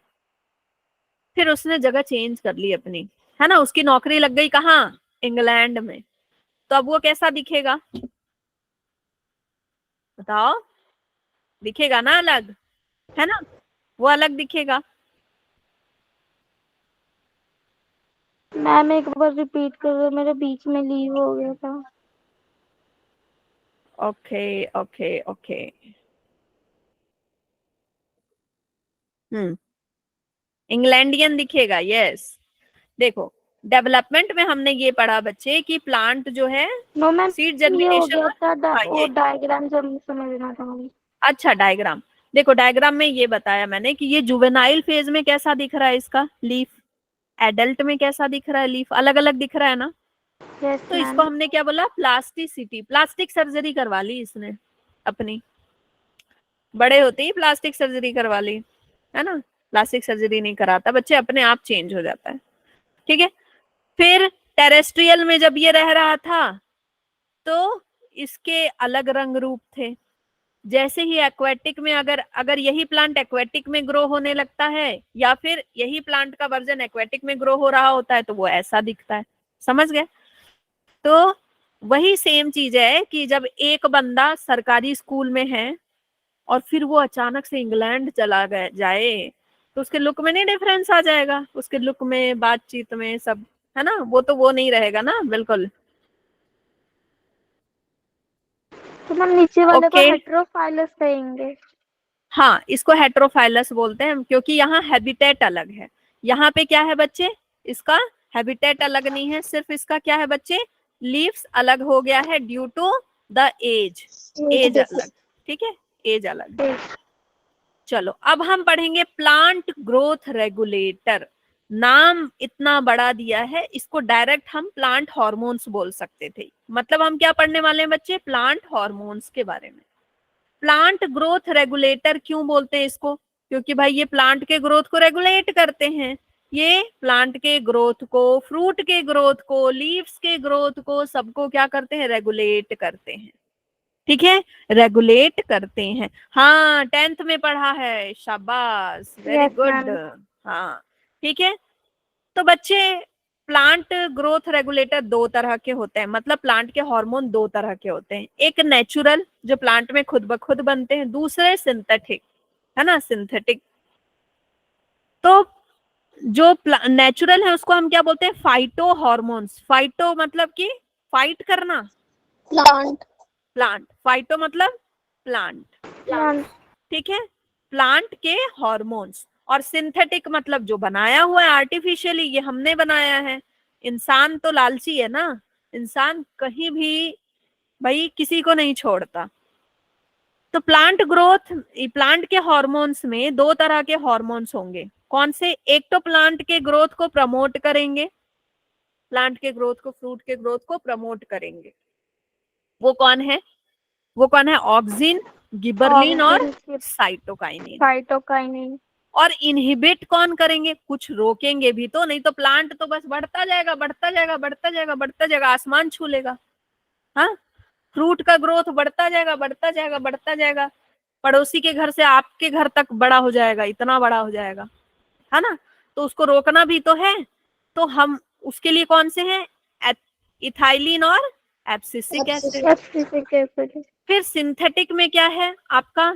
फिर उसने जगह चेंज कर ली अपनी, है ना, उसकी नौकरी लग गई कहाँ, इंग्लैंड में, तो अब वो कैसा दिखेगा, बताओ, दिखेगा ना अलग, है ना, वो अलग दिखेगा। मैम एक बार रिपीट कर दो, मेरे बीच में लीव हो गया था। Okay okay okay. इंग्लैंडियन दिखेगा, यस। देखो डेवलपमेंट में हमने ये पढ़ा बच्चे कि प्लांट जो है नो मैम, सीड ये हो जर्मिनेशन। गया था हाँ वो ये डायग्राम जब समझना था मुझे। अच्छा डायग्राम। देखो डायग्राम में ये बताया मैंने कि ये जुवेनाइल फेज में कैसा दिख रहा है इसका लीफ, एडल्ट में कैसा दिख रहा है लीफ, अलग अलग दिख रहा है ना। यस तो मैम। इसको हमने क्या बोला, प्लास्टिसिटी। प्लास्टिक सर्जरी करवा ली इसने अपनी, बड़े होते ही प्लास्टिक सर्जरी करवा ली, है ना। प्लास्टिक सर्जरी नहीं कराता बच्चे, अपने आप चेंज हो जाता है, ठीक है। फिर टेरेस्ट्रियल में जब ये रह रहा था तो इसके अलग रंग रूप थे। जैसे ही एक्वेटिक में अगर यही प्लांट एक्वेटिक में ग्रो होने लगता है या फिर यही प्लांट का वर्जन एक्वेटिक में ग्रो हो रहा होता है तो वो ऐसा दिखता है, समझ गए। तो वही सेम चीज है कि जब एक बंदा सरकारी स्कूल में है और फिर वो अचानक से इंग्लैंड चला गया जाए तो उसके लुक में नहीं डिफरेंस आ जाएगा, उसके लुक में, बातचीत में, सब, है ना। वो तो वो नहीं रहेगा ना, बिल्कुल। तो मैम नीचे वाले को ओके हेटेरोफाइलस कहेंगे। हाँ, इसको हेटेरोफाइलस बोलते हैं क्योंकि यहाँ हैबिटेट अलग है। यहाँ पे क्या है बच्चे, इसका हैबिटेट अलग नहीं है, सिर्फ इसका क्या है बच्चे, लीव्स अलग हो गया है due to the age. Age अलग, ठीक है, एज अलग। चलो अब हम पढ़ेंगे प्लांट ग्रोथ रेगुलेटर। नाम इतना बड़ा दिया है, इसको डायरेक्ट हम प्लांट हार्मोन्स बोल सकते थे। मतलब हम क्या पढ़ने वाले हैं बच्चे, प्लांट हार्मोन्स के बारे में। प्लांट ग्रोथ रेगुलेटर क्यों बोलते हैं इसको, क्योंकि भाई ये प्लांट के ग्रोथ को रेगुलेट करते हैं। ये प्लांट के ग्रोथ को, फ्रूट के ग्रोथ को, लीव्स के ग्रोथ को, सबको क्या करते हैं, रेगुलेट करते हैं, ठीक है, रेगुलेट करते हैं। हाँ 10th में पढ़ा है, शाबाश, वेरी Yes, गुड। ma'am. हाँ ठीक है। तो बच्चे प्लांट ग्रोथ रेगुलेटर दो तरह के होते हैं, मतलब प्लांट के हार्मोन दो तरह के होते हैं। एक नेचुरल जो प्लांट में खुद ब खुद बनते हैं, दूसरे सिंथेटिक, है ना, सिंथेटिक। तो जो नेचुरल है उसको हम क्या बोलते हैं, फाइटो हार्मोन्स। फाइटो मतलब कि फाइट करना, प्लांट। प्लांट, फाइटो मतलब प्लांट, Ma'am. ठीक है, प्लांट के हार्मोन्स। और सिंथेटिक मतलब जो बनाया हुआ है आर्टिफिशियली, ये हमने बनाया है। इंसान तो लालची है ना, इंसान कहीं भी भाई किसी को नहीं छोड़ता। तो प्लांट ग्रोथ, प्लांट के हार्मोन्स में दो तरह के हार्मोन्स होंगे। कौन से, एक तो प्लांट के ग्रोथ को प्रमोट करेंगे, प्लांट के ग्रोथ को, फ्रूट के ग्रोथ को प्रमोट करेंगे। वो कौन है, वो कौन है, ऑक्सिन, गिबरलिन और साइटोकाइनिन। साइटोकाइनिन। और इनहिबिट कौन करेंगे, कुछ रोकेंगे भी तो, नहीं तो प्लांट तो बस बढ़ता जाएगा, बढ़ता जाएगा, बढ़ता जाएगा, बढ़ता जाएगा, आसमान छू लेगा। हाँ, फ्रूट का ग्रोथ बढ़ता जाएगा, बढ़ता जाएगा, बढ़ता जाएगा, पड़ोसी के घर से आपके घर तक बड़ा हो जाएगा, इतना बड़ा हो जाएगा, है ना। तो उसको रोकना भी तो है। तो हम उसके लिए कौन से हैं, इथाइलिन और एब्सिसिक एसिड। फिर सिंथेटिक में क्या है आपका,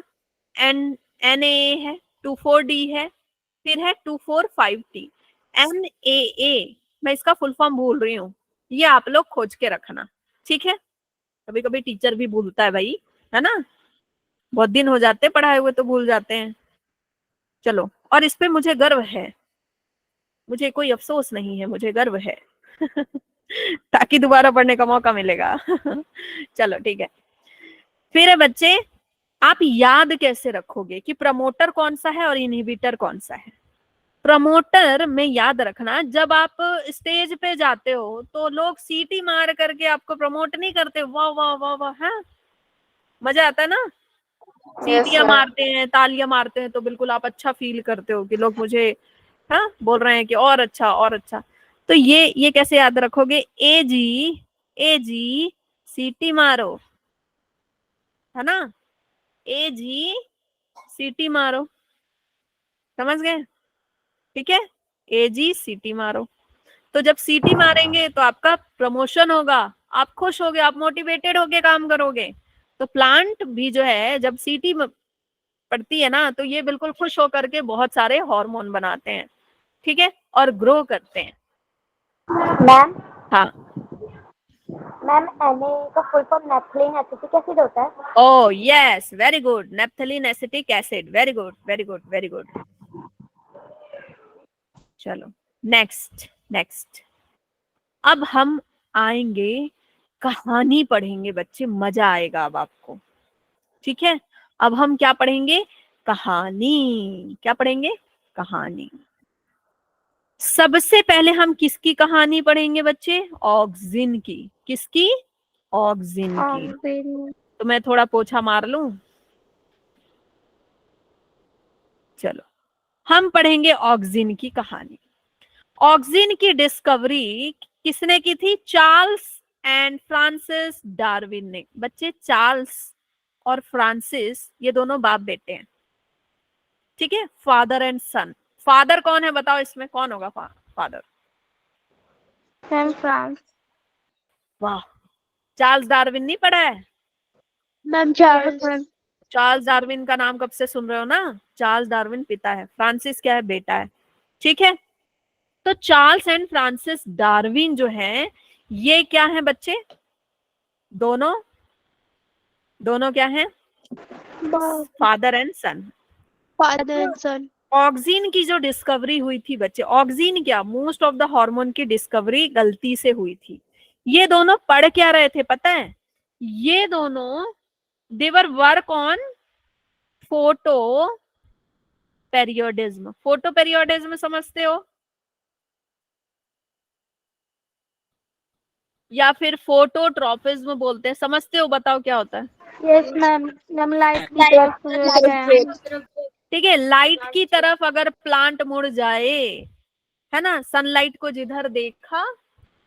NA है, 24D है, फिर है 245T। NAA, मैं इसका फुल फॉर्म भूल रही हूँ, ये आप लोग खोज के रखना, ठीक है। कभी कभी टीचर भी भूलता है भाई, है ना, बहुत दिन हो जाते पढ़ाए हुए तो भूल जाते हैं। चलो, और इस पे मुझे गर्व है, मुझे कोई अफसोस नहीं है, मुझे गर्व है ताकि दोबारा पढ़ने का मौका मिलेगा चलो ठीक है। फिर है बच्चे, आप याद कैसे रखोगे कि प्रमोटर कौन सा है और इनहिबिटर कौन सा है। प्रमोटर में याद रखना, जब आप स्टेज पे जाते हो तो लोग सीटी मार करके आपको प्रमोट नहीं करते, वाह वाह वाह वाह, है मजा आता है ना, सीटियां मारते हैं, तालियां मारते हैं, तो बिल्कुल आप अच्छा फील करते हो कि लोग मुझे, हाँ, बोल रहे हैं कि और अच्छा और अच्छा। तो ये कैसे याद रखोगे, ए जी सीटी मारो, है ना, जी सीटी मारो, समझ गए, ठीक है, जी सीटी मारो। तो जब सीटी मारेंगे तो आपका प्रमोशन होगा, आप खुश होगे, आप मोटिवेटेड होके काम करोगे। तो प्लांट भी जो है जब सीटी पड़ती है ना तो ये बिल्कुल खुश होकर के बहुत सारे हार्मोन बनाते हैं, ठीक है, और ग्रो करते हैं। मैम, हाँ मैम Na का full form naphthalene acetic acid होता है। Oh yes, very good. Naphthalene acetic acid. Very good, very good, very good. चलो नेक्स्ट नेक्स्ट। अब हम आएंगे, कहानी पढ़ेंगे बच्चे, मजा आएगा अब आपको। ठीक है, अब हम क्या पढ़ेंगे? कहानी। क्या पढ़ेंगे? कहानी। सबसे पहले हम किसकी कहानी पढ़ेंगे बच्चे? ऑक्सिन की। किसकी? ऑक्सिन की। ऑक्सीजन। तो मैं थोड़ा पोछा मार लूं। चलो हम पढ़ेंगे ऑक्सिन की कहानी। ऑक्सिन की डिस्कवरी किसने की थी? चार्ल्स एंड फ्रांसिस डार्विन ने। बच्चे चार्ल्स और फ्रांसिस ये दोनों बाप बेटे हैं। ठीक है, फादर एंड सन। फादर कौन है बताओ, इसमें कौन होगा फादर? Ma'am France. वाह, चार्ल्स डार्विन नहीं पढ़ा है? Ma'am Charles. चार्ल्स डार्विन का नाम कब से सुन रहे हो ना? चार्ल्स डार्विन पिता है, फ्रांसिस क्या है? बेटा है। ठीक है, तो चार्ल्स एंड फ्रांसिस डार्विन जो है ये क्या है बच्चे? दोनों दोनों क्या है? Father and son. Father and son. Auxin की जो डिस्कवरी हुई थी बच्चे, ऑक्सिन क्या, मोस्ट ऑफ द हार्मोन की डिस्कवरी गलती से हुई थी। ये दोनों पढ़ क्या रहे थे पता है? ये दोनों देवर वर्क ऑन फोटो पेरियोडिज्म। फोटो पेरियोडिज्म समझते हो? या फिर फोटोट्रॉपिज्म बोलते हैं, समझते हो? बताओ क्या होता है? Yes ma'am. मैम लाइट की तरफ सूरज है। ठीक है, लाइट की तरफ अगर प्लांट मुड़ जाए, है ना, सनलाइट को जिधर देखा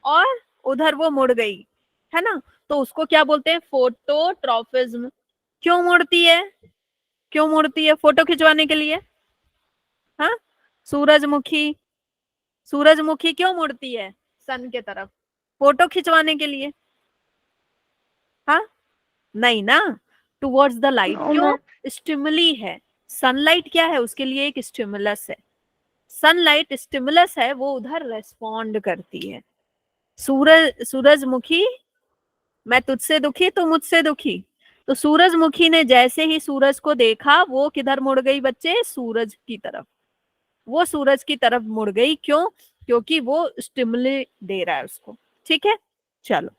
और उधर वो मुड़ गई, है ना, तो उसको क्या बोलते हैं? फोटोट्रॉपिज्म। क्यों मुड़ती है? क्यों मुड़ती है? फोटो खिंचवाने के लिए। हाँ, सूरजमुखी, सूरजमुखी क्यों मुड़ती है सन के तरफ? फोटो खिंचवाने के लिए। हाँ, नहीं ना, टुवर्ड्स द लाइट। क्यों? स्टिमुली है। सनलाइट क्या है? उसके लिए एक स्टिमुलस है। सनलाइट स्टिमुलस है, वो उधर रेस्पॉन्ड करती है। सूरजमुखी, मैं तुझसे दुखी तू मुझसे दुखी। तो सूरजमुखी ने जैसे ही सूरज को देखा, वो किधर मुड़ गई बच्चे? सूरज की तरफ। वो सूरज की तरफ मुड़ गई। क्यों? क्योंकि वो स्टिमुली दे रहा है उसको। ठीक है, चलो।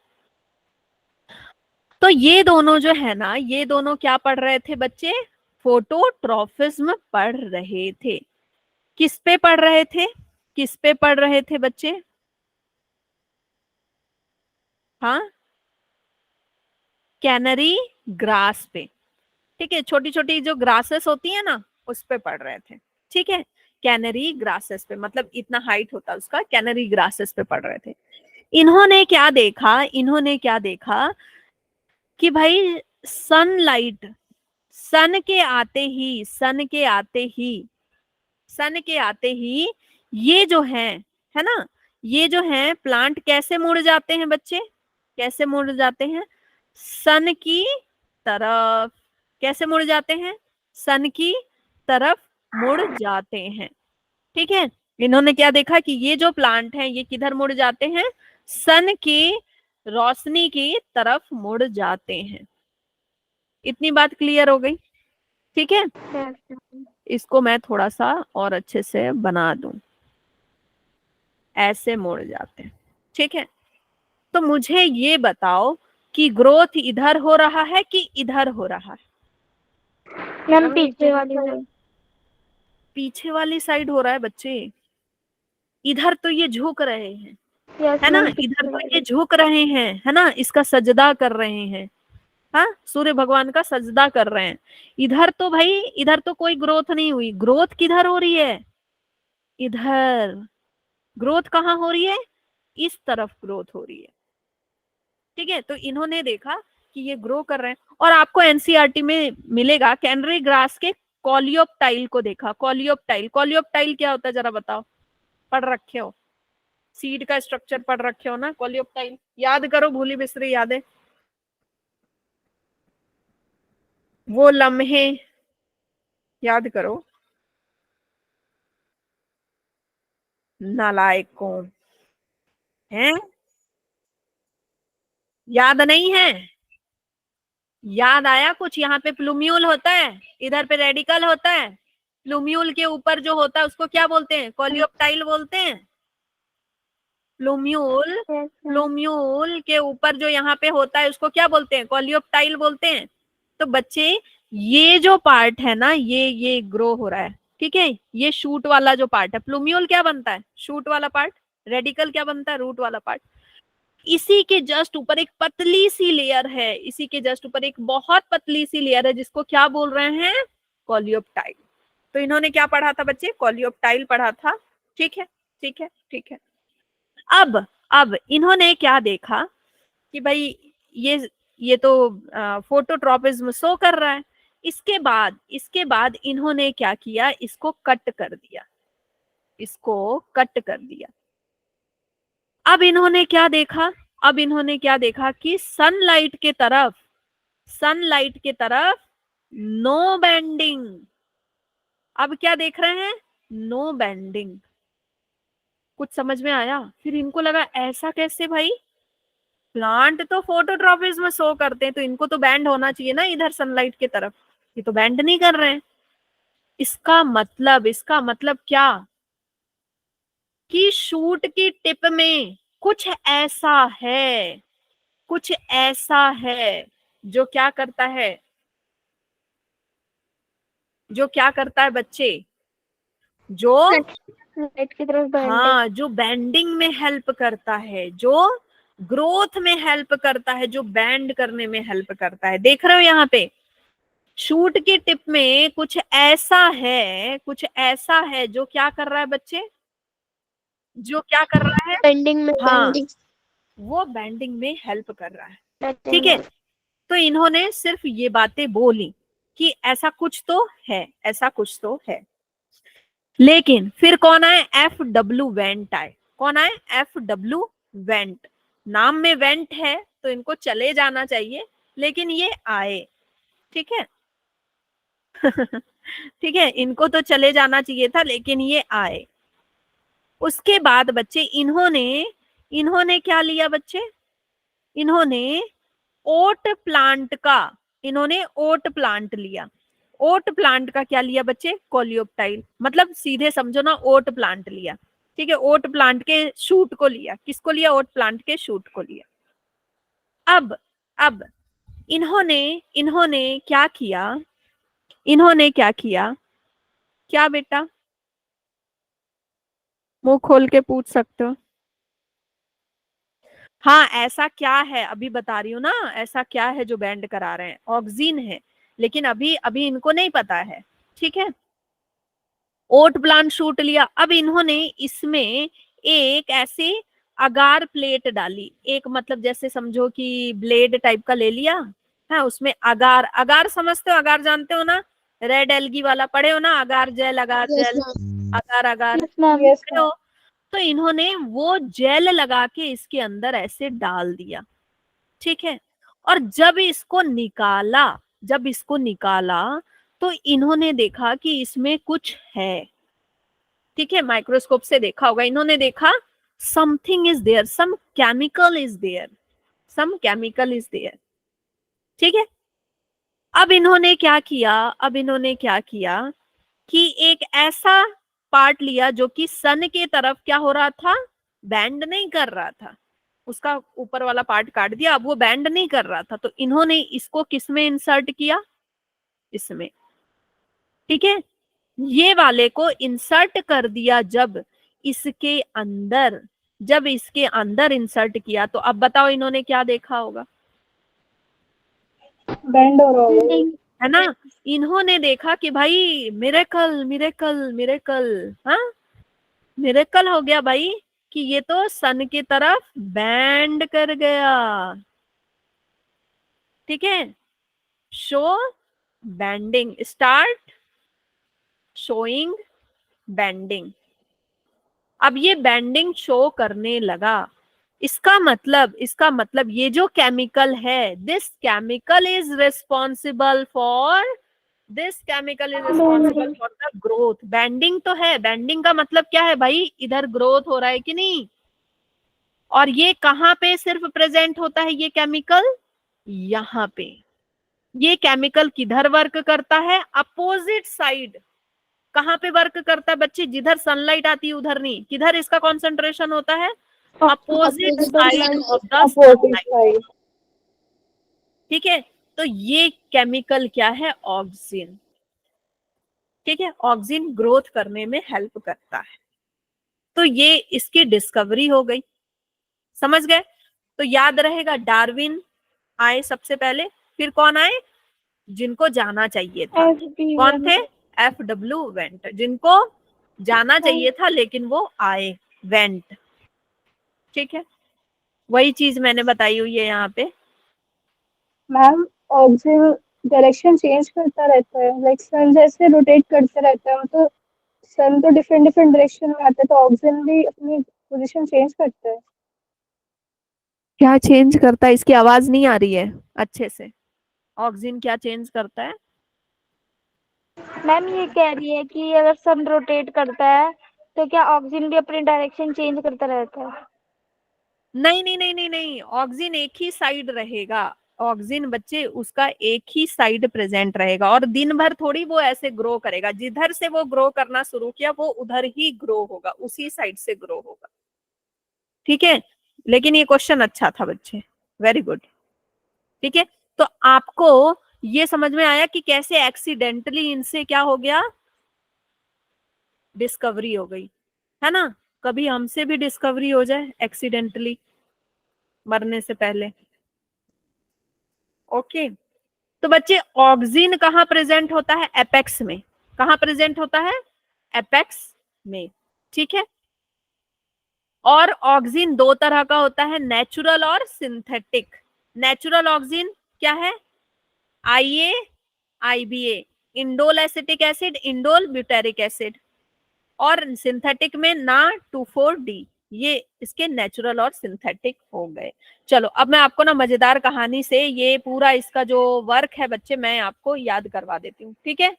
तो ये दोनों जो है ना, ये दोनों क्या पढ़ रहे थे बच्चे? फोटोट्रॉपिज्म पढ़ रहे थे। किस पे पढ़ रहे थे? किस पे पढ़ रहे थे बच्चे? हाँ, कैनरी ग्रास पे। ठीक है, छोटी छोटी जो ग्रासेस होती है ना, उस पे पढ़ रहे थे। ठीक है, कैनरी ग्रासेस पे, मतलब इतना हाइट होता है उसका, कैनरी ग्रासेस पे पढ़ रहे थे। इन्होंने क्या देखा? इन्होंने क्या देखा कि भाई सनलाइट, सन के आते ही, सन के आते ही, सन के आते ही ये जो है ना, ये जो है प्लांट कैसे मुड़ जाते हैं बच्चे? कैसे मुड़ जाते हैं? सन की तरफ। कैसे मुड़ जाते हैं? सन की तरफ मुड़ जाते हैं। ठीक है, इन्होंने क्या देखा कि ये जो प्लांट है ये किधर मुड़ जाते हैं? सन की रोशनी की तरफ मुड़ जाते हैं। इतनी बात क्लियर हो गई? ठीक है, इसको मैं थोड़ा सा और अच्छे से बना दूं। ऐसे मुड़ जाते हैं। ठीक है, तो मुझे ये बताओ कि ग्रोथ इधर हो रहा है कि इधर हो रहा है? मैम पीछे वाली साइड। पीछे वाली साइड हो रहा है बच्चे। इधर तो ये झुक रहे हैं, यस है ना, मैम इधर पीछे तो वाली। ये झुक रहे हैं, है ना, इसका सजदा कर रहे हैं। हाँ, सूर्य भगवान का सजदा कर रहे हैं। इधर तो भाई, इधर तो कोई ग्रोथ नहीं हुई। ग्रोथ किधर हो रही है? इधर। ग्रोथ कहाँ हो रही है? इस तरफ ग्रोथ हो रही है। ठीक है, तो इन्होंने देखा कि ये ग्रो कर रहे हैं। और आपको एनसीईआरटी में मिलेगा, कैनरी ग्रास के कॉलियोप्टाइल को देखा। कॉलियोप्टाइल, कॉलियोप्टाइल क्या होता है जरा बताओ? पढ़ रखे हो? सीड का स्ट्रक्चर पढ़ रखे हो ना? कॉलियोप्टाइल याद करो, भूली बिसरी यादें, वो लम्हे याद करो। नालायकों हैं, याद नहीं है? याद आया कुछ? यहाँ पे प्लूम्यूल होता है, इधर पे रेडिकल होता है। प्लूम्यूल के ऊपर जो होता है उसको क्या बोलते हैं? कॉलियोप्टाइल बोलते हैं। Plumule, Yes, ma'am. प्लूम्यूल के ऊपर जो यहाँ पे होता है उसको क्या बोलते हैं? कॉलियोप्टाइल बोलते हैं। तो बच्चे ये जो पार्ट है ना, ये ग्रो हो रहा है, ठीक है। ये शूट वाला जो पार्ट है, प्लूम्यूल क्या बनता है? शूट वाला पार्ट। रेडिकल क्या बनता है? रूट वाला पार्ट। इसी के जस्ट ऊपर एक पतली सी लेयर है, इसी के जस्ट ऊपर एक बहुत पतली सी लेयर है जिसको क्या बोल रहे हैं? कॉलियोप्टाइल। तो इन्होंने क्या पढ़ा था बच्चे? कॉलियोप्टाइल पढ़ा था, ठीक है, ठीक है, ठीक है। अब इन्होंने क्या देखा कि भाई ये तो फोटोट्रॉपिज्म शो कर रहा है। इसके बाद इन्होंने क्या किया? इसको कट कर दिया, इसको कट कर दिया। अब इन्होंने क्या देखा? अब इन्होंने क्या देखा कि सनलाइट के तरफ नो बेंडिंग। अब क्या देख रहे हैं? No bending. कुछ समझ में आया? फिर इनको लगा ऐसा कैसे भाई, प्लांट तो फोटोट्रॉपिज्म शो करते हैं तो इनको तो बैंड होना चाहिए ना इधर सनलाइट की तरफ, ये तो बैंड नहीं कर रहे हैं। इसका मतलब क्या? कि शूट की टिप में कुछ ऐसा है, कुछ ऐसा है जो क्या करता है, जो क्या करता है बच्चे? जो लाइट की तरफ बेंडिंग। हाँ, जो बेंडिंग में हेल्प करता है, जो ग्रोथ में हेल्प करता है, जो बैंड करने में हेल्प करता है। देख रहे हो यहाँ पे शूट की टिप में कुछ ऐसा है, कुछ ऐसा है जो क्या कर रहा है बच्चे? जो क्या कर रहा है? बेंडिंग में हाँ, वो बेंडिंग में हेल्प कर रहा है, ठीक ठीक है। तो इन्होंने सिर्फ ये बातें बोली कि ऐसा कुछ तो है, ऐसा कुछ तो है। लेकिन फिर कौन आए? FW वेंट आए। कौन आए? FW went. नाम में वेंट है तो इनको चले जाना चाहिए, लेकिन ये आए, ठीक है। ठीक है, इनको तो चले जाना चाहिए था लेकिन ये आए। उसके बाद बच्चे इन्होंने क्या लिया बच्चे? इन्होंने ओट प्लांट लिया। ओट प्लांट का क्या लिया बच्चे? कॉलियोप्टाइल। मतलब सीधे समझो ना, ओट प्लांट लिया, ठीक है। ओट प्लांट के शूट को लिया। किसको लिया? ओट प्लांट के शूट को लिया। अब इन्होंने क्या किया? क्या बेटा? मुंह खोल के पूछ सकते हो। हाँ, ऐसा क्या है? अभी बता रही हूँ ना, ऐसा क्या है जो बैंड करा रहे हैं? ऑक्सीन है, लेकिन अभी अभी इनको नहीं पता है, ठीक है। ओट प्लांट शूट लिया। अब इन्होंने इसमें एक ऐसे अगार प्लेट डाली, एक मतलब जैसे समझो कि ब्लेड टाइप का ले लिया है। उसमें अगार समझते हो? अगार जानते हो ना? रेड एल्गी वाला पढ़े हो ना? अगार जेल, अगार यस पढ़े मैम। हो? तो इन्होंने वो जेल लगा के इसके अंदर ऐसे डाल दिया, ठीक है। और जब इसको निकाला तो इन्होंने देखा कि इसमें कुछ है, ठीक है। माइक्रोस्कोप से देखा होगा, इन्होंने देखा something is there, some chemical is there, ठीक है। अब इन्होंने क्या किया कि एक ऐसा पार्ट लिया जो कि सन के तरफ क्या हो रहा था? बैंड नहीं कर रहा था। उसका ऊपर वाला पार्ट काट दिया, अब वो बैंड नहीं कर रहा था। तो इन्होंने इसको किसमें इंसर्ट किया? इसमें, ठीक है। ये वाले को इंसर्ट कर दिया इसके अंदर जब इसके अंदर इंसर्ट किया, तो अब बताओ इन्होंने क्या देखा होगा? बैंड हो रहा होगा। है ना? इन्होंने देखा कि भाई मिरेकल मिरेकल मिरेकल, हाँ, मिरेकल हो गया भाई, कि ये तो सन की तरफ बैंड कर गया, ठीक है। Show bending, start showing bending. अब ये बैंडिंग शो करने लगा। इसका मतलब ये जो केमिकल है, this chemical is responsible for the growth. Bending तो है। बैंडिंग का मतलब क्या है भाई? इधर ग्रोथ हो रहा है कि नहीं? और ये कहाँ पे सिर्फ प्रेजेंट होता है ये केमिकल? यहाँ पे। ये केमिकल किधर वर्क करता है? Opposite side. कहाँ पे वर्क करता है बच्चे? जिधर सनलाइट आती है उधर नहीं, किधर इसका कॉन्सेंट्रेशन होता है? Opposite side of the opposite sunlight. Side. ठीक है, तो ये केमिकल क्या है? ऑक्सिन। ठीक है, ऑक्सिन ग्रोथ करने में हेल्प करता है। तो ये इसकी डिस्कवरी हो गई, समझ गए? तो याद रहेगा, डार्विन आए सबसे पहले, फिर कौन आए? जिनको जाना चाहिए था। FB कौन थे? FW वेंट, जिनको जाना चाहिए था लेकिन वो आए, वेंट। ठीक है, वही चीज मैंने बताई हुई है यहाँ पे। मैम ऑक्सिन डायरेक्शन चेंज करता रहता है, लाइक सन जैसे रोटेट करता रहता है, तो सन तो डिफरेंट डिफरेंट डायरेक्शन में आता है, तो ऑक्सिन भी अपनी पोजीशन चेंज करता है। क्या चेंज करता है? इसकी आवाज नहीं आ रही है अच्छे से। ऑक्सिन क्या चेंज करता है? मैम ये कह रही है कि अगर सन रोटेट करता है तो क्या ऑक्सीजन भी अपनी डायरेक्शन चेंज करता रहता है? नहीं नहीं नहीं नहीं नहीं, ऑक्सिन एक ही साइड रहेगा। ऑक्सिन बच्चे उसका एक ही साइड प्रेजेंट रहेगा, और दिन भर थोड़ी वो ऐसे ग्रो करेगा। जिधर से वो ग्रो करना शुरू किया वो उधर ही ग्रो होगा, उसी साइड से ग्रो होगा। ठीक है, लेकिन ये क्वेश्चन अच्छा था बच्चे, वेरी गुड। ठीक है, तो आपको ये समझ में आया कि कैसे एक्सीडेंटली इनसे क्या हो गया? डिस्कवरी हो गई, है ना? कभी हमसे भी डिस्कवरी हो जाए एक्सीडेंटली, मरने से पहले। ओके, तो बच्चे ऑक्सिन कहाँ प्रेजेंट होता है? एपेक्स में। कहाँ प्रेजेंट होता है? एपेक्स में। ठीक है, और ऑक्सिन दो तरह का होता है, नेचुरल और सिंथेटिक। नेचुरल ऑक्सिन क्या है? IA, IBA, indole acetic acid, indole butyric acid. और सिंथेटिक में Na2,4-D, ये इसके नेचुरल और सिंथेटिक हो गए। चलो अब मैं आपको ना मजेदार कहानी से ये पूरा इसका जो वर्क है बच्चे, मैं आपको याद करवा देती हूँ। ठीक है,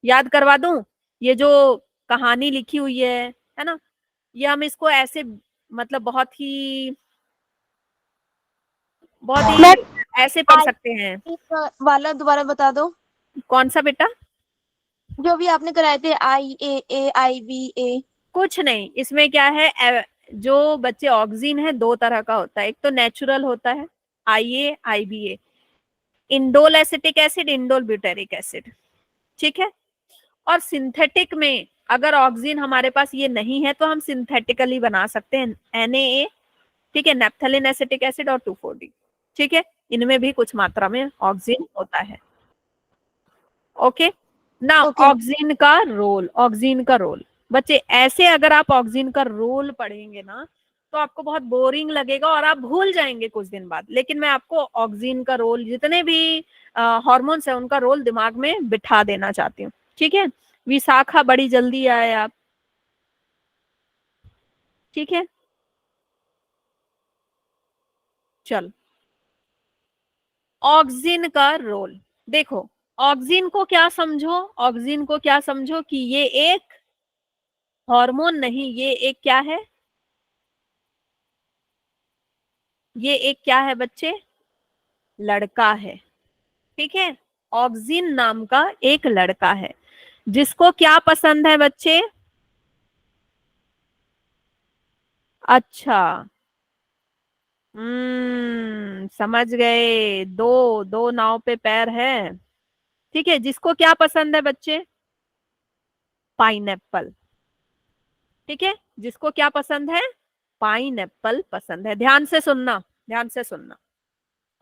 याद करवा दूं? ये जो कहानी लिखी हुई है ना, ये हम इसको ऐसे मतलब बहुत ही ऐसे पढ़ सकते हैं। वाला दोबारा बता दो, कौन सा बेटा? जो भी आपने कराए थे, IAA IBA। कुछ नहीं, इसमें क्या है, जो बच्चे ऑक्सिन है दो तरह का होता है। एक तो नेचुरल होता है IA, IBA, indole acetic acid, indole butyric acid. ठीक है, और सिंथेटिक में अगर ऑक्सिन हमारे पास ये नहीं है तो हम सिंथेटिकली बना सकते हैं, NaA। ठीक है, नेप्थलीन एसिटिक एसिड और 2,4-D। ठीक है, इनमें भी कुछ मात्रा में ऑक्सिन होता है। ओके ना, ऑक्सिन का रोल, ऑक्सिन का रोल बच्चे ऐसे, अगर आप ऑक्सिन का रोल पढ़ेंगे ना तो आपको बहुत बोरिंग लगेगा और आप भूल जाएंगे कुछ दिन बाद। लेकिन मैं आपको ऑक्सिन का रोल, जितने भी हार्मोन्स है उनका रोल दिमाग में बिठा देना चाहती हूँ। ठीक है, विशाखा बड़ी जल्दी आए आप। ठीक है, चल ऑक्सिन का रोल देखो। ऑक्सिन को क्या समझो? ऑक्सिन को क्या समझो कि ये एक हार्मोन नहीं, ये एक क्या है? ये एक क्या है बच्चे? लड़का है। ठीक है, ऑक्सिन नाम का एक लड़का है जिसको क्या पसंद है बच्चे? अच्छा, समझ गए, दो दो नाव पे पैर है। ठीक है, जिसको क्या पसंद है बच्चे? पाइनएप्पल। ठीक है, जिसको क्या पसंद है? पाइनएप्पल पसंद है। ध्यान से सुनना, ध्यान से सुनना।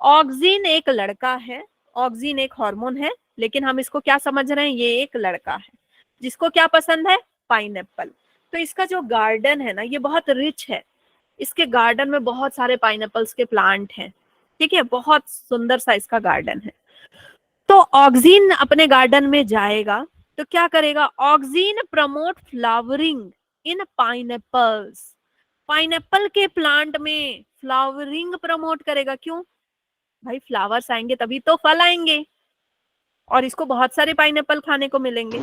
ऑक्सिन एक लड़का है, ऑक्सिन एक हार्मोन है, लेकिन हम इसको क्या समझ रहे हैं? ये एक लड़का है जिसको क्या पसंद है? पाइनएप्पल। तो इसका जो गार्डन है ना, ये बहुत रिच है। इसके गार्डन में बहुत सारे पाइनएप्पल्स के प्लांट हैं। ठीक है, बहुत सुंदर सा इसका गार्डन है। तो ऑक्सिन अपने गार्डन में जाएगा तो क्या करेगा? ऑक्सिन प्रमोट फ्लावरिंग इन पाइनएप्पल्स। पाइनएप्पल के प्लांट में फ्लावरिंग प्रमोट करेगा। क्यों भाई? फ्लावर्स आएंगे तभी तो फल आएंगे, और इसको बहुत सारे पाइनएप्पल खाने को मिलेंगे।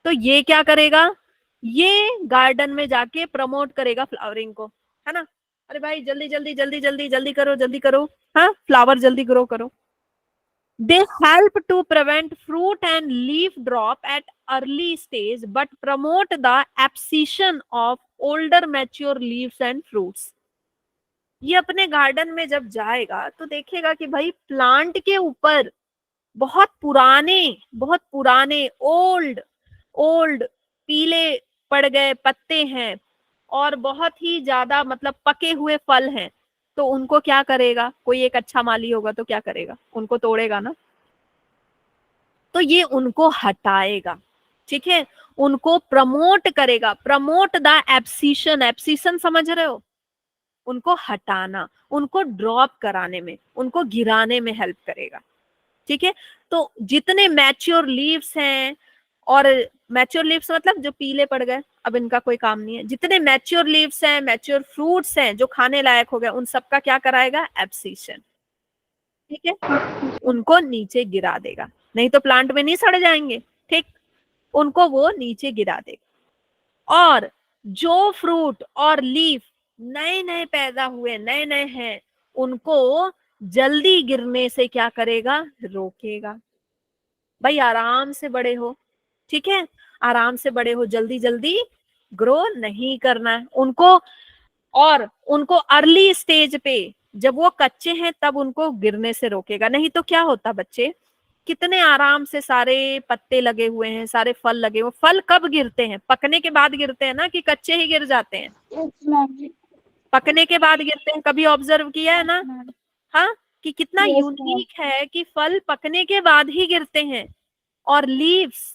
तो ये क्या करेगा? ये गार्डन में जाके प्रमोट करेगा फ्लावरिंग को, है ना? अरे भाई जल्दी जल्दी जल्दी जल्दी जल्दी करो, जल्दी करो, हाँ फ्लावर जल्दी ग्रो करो। They help to prevent fruit and leaf drop at early stage but promote the abscission of older mature leaves and fruits. ये अपने गार्डन में जब जाएगा तो देखेगा कि भाई प्लांट के ऊपर बहुत पुराने ओल्ड ओल्ड पीले पड़ गए पत्ते हैं और बहुत ही ज्यादा मतलब पके हुए फल हैं, तो उनको क्या करेगा, कोई एक अच्छा माली होगा तो क्या करेगा, उनको तोड़ेगा ना, तो ये उनको हटाएगा, ठीक है, उनको प्रमोट करेगा, प्रमोट द एब्सिशन, एब्सिशन समझ रहे हो, उनको हटाना, उनको ड्रॉप कराने में, उनको गिराने में हेल्प करेगा, ठीक है। तो जितने मैच्योर लीव्स हैं, और मैच्योर लीव्स मतलब जो पीले पड़ गए अब इनका कोई काम नहीं है, जितने मैच्योर लीव्स हैं, मैच्योर फ्रूट्स हैं जो खाने लायक हो गए, उन सबका क्या कराएगा, एब्सिशन, ठीक है, उनको नीचे गिरा देगा, नहीं तो प्लांट में नहीं सड़ जाएंगे, ठीक, उनको वो नीचे गिरा देगा। और जो फ्रूट और लीफ नए नए पैदा हुए, नए नए हैं, उनको जल्दी गिरने से क्या करेगा, रोकेगा। भाई आराम से बड़े हो, ठीक है, आराम से बड़े हो, जल्दी जल्दी ग्रो नहीं करना है उनको। और उनको अर्ली स्टेज पे जब वो कच्चे हैं तब उनको गिरने से रोकेगा। नहीं तो क्या होता बच्चे, कितने आराम से सारे पत्ते लगे हुए हैं, सारे फल लगे हुए, फल कब गिरते हैं, पकने के बाद गिरते हैं ना, कि कच्चे ही गिर जाते हैं, यस मैम। पकने के बाद गिरते हैं, कभी ऑब्जर्व किया है ना, हाँ, कि कितना Yes, यूनिक है कि फल पकने के बाद ही गिरते हैं और लीव्स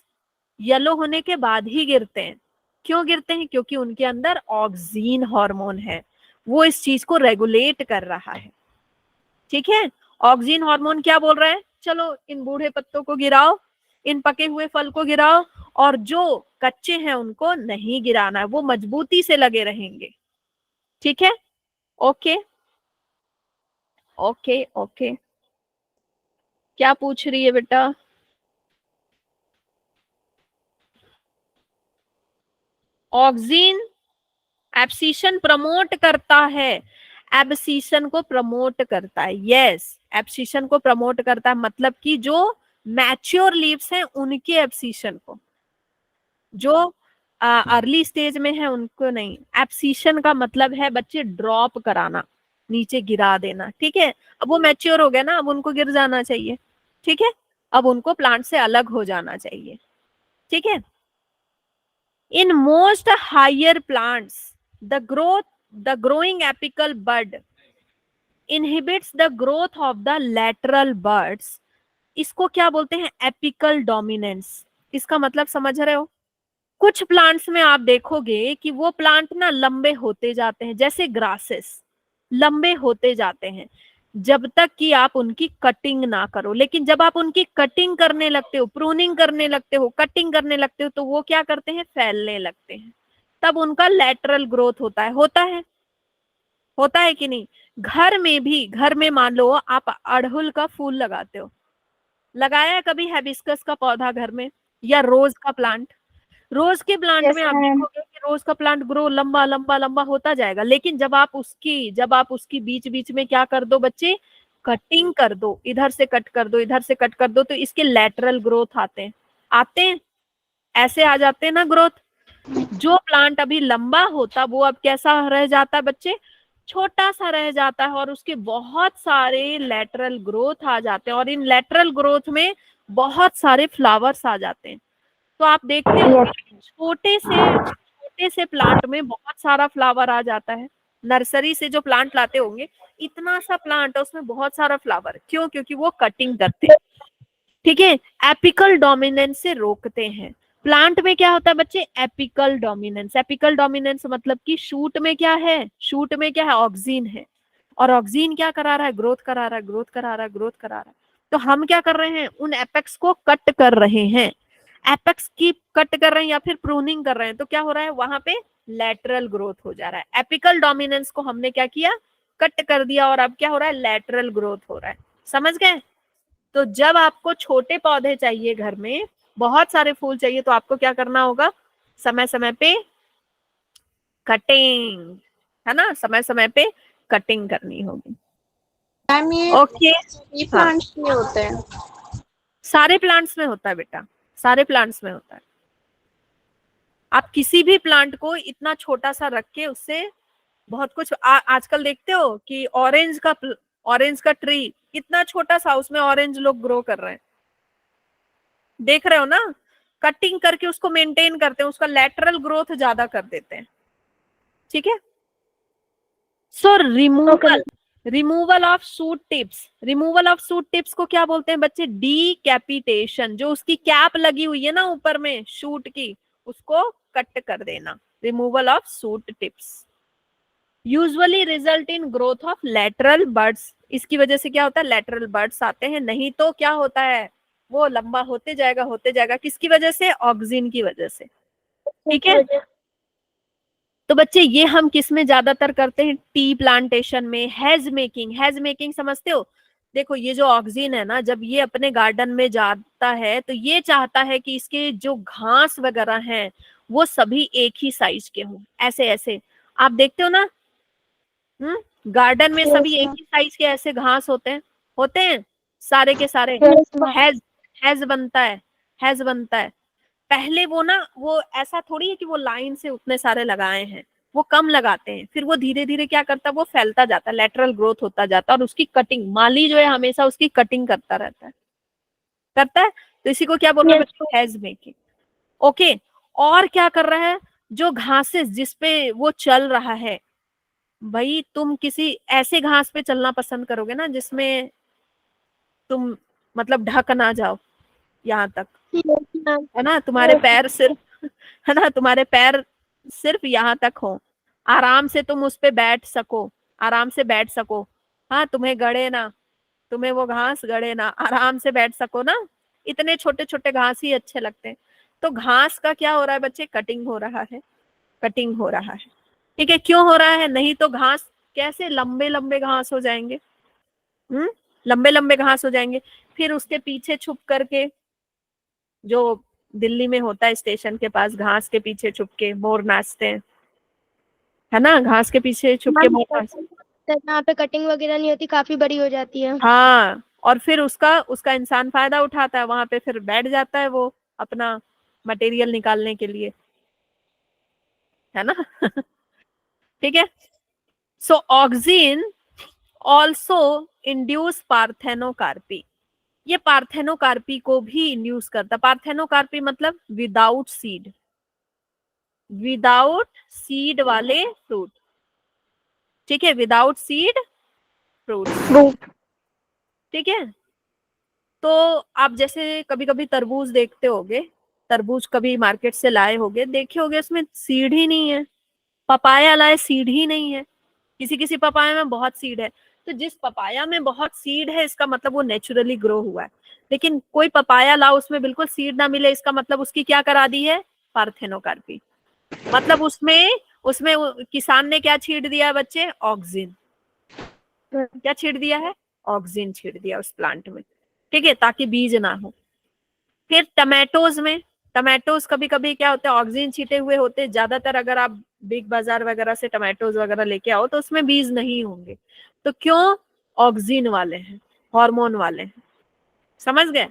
येलो होने के बाद ही गिरते हैं। क्यों गिरते हैं, क्योंकि उनके अंदर ऑक्सीन हार्मोन है, वो इस चीज को रेगुलेट कर रहा है, ठीक है। ऑक्सीन हार्मोन क्या बोल रहा है, चलो इन बूढ़े पत्तों को गिराओ, इन पके हुए फल को गिराओ, और जो कच्चे हैं उनको नहीं गिराना है, वो मजबूती से लगे रहेंगे, ठीक है। ओके ओके ओके, क्या पूछ रही है बेटा, ऑक्सीन एब्सिशन प्रमोट करता है, एब्सिशन को प्रमोट करता है, यस, एब्सिशन को प्रमोट करता है, मतलब कि जो मैच्योर लीव्स हैं उनके एब्सिशन को, जो अर्ली स्टेज में है उनको नहीं। एब्सिशन का मतलब है बच्चे ड्रॉप कराना, नीचे गिरा देना, ठीक है। अब वो मैच्योर हो गया ना, अब उनको गिर जाना चाहिए, ठीक है, अब उनको प्लांट से अलग हो जाना चाहिए, ठीक है। In most higher plants, the growing apical bud inhibits the growth of the lateral buds. इसको क्या बोलते हैं, एपिकल डोमिनेंस। इसका मतलब समझ रहे हो, कुछ प्लांट्स में आप देखोगे कि वो प्लांट ना लंबे होते जाते हैं, जैसे ग्रासेस लंबे होते जाते हैं जब तक कि आप उनकी कटिंग ना करो, लेकिन जब आप उनकी कटिंग करने लगते हो, प्रूनिंग करने लगते हो, कटिंग करने लगते हो, तो वो क्या करते हैं, फैलने लगते हैं, तब उनका लैटरल ग्रोथ होता है, होता है कि नहीं। घर में भी, घर में मान लो आप अड़हुल का फूल लगाते हो, लगाया है कभी हिबिस्कस का पौधा घर में, या रोज का प्लांट, रोज के प्लांट Yes, में आप ma'am. देखोगे कि रोज का प्लांट ग्रो लंबा लंबा लंबा होता जाएगा, लेकिन जब आप उसकी बीच बीच में क्या कर दो बच्चे, कटिंग कर दो, इधर से कट कर दो, इधर से कट कर दो, तो इसके लैटरल ग्रोथ आते हैं, ऐसे आ जाते हैं ना ग्रोथ। जो प्लांट अभी लंबा होता वो अब कैसा रह जाता है बच्चे, छोटा सा रह जाता है, और उसके बहुत सारे लैटरल ग्रोथ आ जाते हैं, और इन लैटरल ग्रोथ में बहुत सारे फ्लावर्स आ जाते हैं। तो आप देखते हो छोटे से प्लांट में बहुत सारा फ्लावर आ जाता है। नर्सरी से जो प्लांट लाते होंगे, इतना सा प्लांट है उसमें बहुत सारा फ्लावर, क्यों, क्योंकि वो कटिंग करते हैं, ठीक है, एपिकल डोमिनेंस से रोकते हैं। प्लांट में क्या होता है बच्चे, एपिकल डोमिनेंस। एपिकल डोमिनेंस मतलब कि शूट में क्या है, शूट में क्या है, ऑक्सीन है, और ऑक्सीन क्या करा रहा है, ग्रोथ करा रहा है, ग्रोथ करा रहा है, ग्रोथ करा रहा है। तो हम क्या कर रहे हैं, उन एपेक्स को कट कर रहे हैं, एपेक्स की कट कर रहे हैं या फिर प्रूनिंग कर रहे हैं, तो क्या हो रहा है, वहां पे लैटरल ग्रोथ हो जा रहा है। एपिकल डोमिनेंस को हमने क्या किया, कट कर दिया, और अब क्या हो रहा है, लैटरल ग्रोथ हो रहा है, समझ गए। तो जब आपको छोटे पौधे चाहिए घर में, बहुत सारे फूल चाहिए, तो आपको क्या करना होगा, समय समय पे कटिंग, है ना, समय समय पे कटिंग करनी होगी। मैम ये ओके, प्लांट्स में होता है? सारे प्लांट्स में होता है बेटा, सारे प्लांट्स में होता है। आप किसी भी प्लांट को इतना छोटा सा रख के उससे बहुत कुछ आजकल देखते हो कि ऑरेंज का ट्री कितना छोटा सा, उसमें ऑरेंज लोग ग्रो कर रहे हैं, देख रहे हो ना। कटिंग करके उसको मेंटेन करते हैं, उसका लैटरल ग्रोथ ज्यादा कर देते हैं, ठीक है। सो removal of shoot tips, removal of shoot tips को क्या बोलते हैं बच्चे? डीकैपिटेशन। जो उसकी कैप लगी हुई है ना ऊपर में शूट की, उसको कट कर देना, removal of shoot tips. Usually result in growth of lateral buds. इसकी वजह से क्या होता है? लेटरल बड्स आते हैं, नहीं तो क्या होता है, वो लंबा होते जाएगा। किसकी वजह से? ऑक्सिन की वजह से, ठीक है। तो बच्चे ये हम किस में ज्यादातर करते हैं? टी प्लांटेशन में, हेज मेकिंग समझते हो? देखो ये जो ऑक्सिन है ना, जब ये अपने गार्डन में जाता है तो ये चाहता है कि इसके जो घास वगैरह हैं वो सभी एक ही साइज के हों, ऐसे ऐसे आप देखते हो ना, गार्डन में सभी एक ही साइज के ऐसे घास होते हैं सारे के सारे। हैज बनता है। पहले वो ऐसा थोड़ी है कि वो लाइन से उतने सारे लगाए हैं, वो कम लगाते हैं, फिर वो धीरे धीरे क्या करता है, वो फैलता जाता है, लेटरल ग्रोथ होता जाता है, और उसकी कटिंग, माली जो है हमेशा उसकी कटिंग करता है। तो इसी को क्या बोल रहे हैं? Has making. ओके, और क्या कर रहा है? जो घासेस जिसपे वो चल रहा है, भाई तुम किसी ऐसे घास पे चलना पसंद करोगे ना जिसमें तुम मतलब ढक ना जाओ यहाँ तक, है ना, तुम्हारे पैर सिर्फ है ना, तुम्हारे पैर सिर्फ यहाँ तक हो, आराम से तुम उस पे बैठ सको, हाँ, तुम्हें वो घास गड़े ना, आराम से बैठ सको ना। इतने छोटे छोटे घास ही अच्छे लगते हैं। तो घास का क्या हो रहा है बच्चे? कटिंग हो रहा है, ठीक है। क्यों हो रहा है? नहीं तो घास कैसे लंबे लंबे घास हो जाएंगे, लंबे लंबे घास हो जाएंगे। फिर उसके पीछे छुप करके, जो दिल्ली में होता है स्टेशन के पास, घास के पीछे छुप के मोर नाचते हैं, है ना, घास के पीछे छुप के मोर नाचते हैं। यहाँ पे कटिंग वगैरह नहीं होती, काफी बड़ी हो जाती है। हाँ, और फिर उसका इंसान फायदा उठाता है, वहां पे फिर बैठ जाता है वो अपना मटेरियल निकालने के लिए, है ना। ठीक है। सो ऑक्सिन ऑल्सो इंड्यूस पार्थेनोकार्पी। ये पार्थेनोकार्पी को भी इंड्यूस करता। पार्थेनोकार्पी मतलब विदाउट सीड वाले फ्रूट, ठीक है, विदाउट सीड फ्रूट, ठीक है। तो आप जैसे कभी कभी तरबूज देखते होगे, तरबूज कभी मार्केट से लाए होगे, देखे होगे उसमें सीड ही नहीं है। पपाया लाए, सीड ही नहीं है। किसी किसी पपाया में बहुत सीड है। तो जिस पपाया में बहुत सीड है इसका मतलब वो नेचुरली ग्रो हुआ है। लेकिन कोई पपाया लाओ उसमें बिल्कुल सीड ना मिले, इसका मतलब उसकी क्या करा दी है? पार्थेनोकार्पी। मतलब उसमें उसमें किसान ने क्या छीड़ दिया बच्चे? ऑक्सिन। क्या छीड़ दिया है? ऑक्सिन छीड़ दिया उस प्लांट में, ठीक है, ताकि बीज ना हो। फिर टमाटोज कभी कभी क्या होता है, ऑक्सिन छीटे हुए होते हैं ज्यादातर। अगर आप बिग बाजार वगैरह से टमाटोज वगैरह लेके आओ तो उसमें बीज नहीं होंगे। तो क्यों? ऑक्सिन वाले हैं, हार्मोन वाले हैं, समझ गए?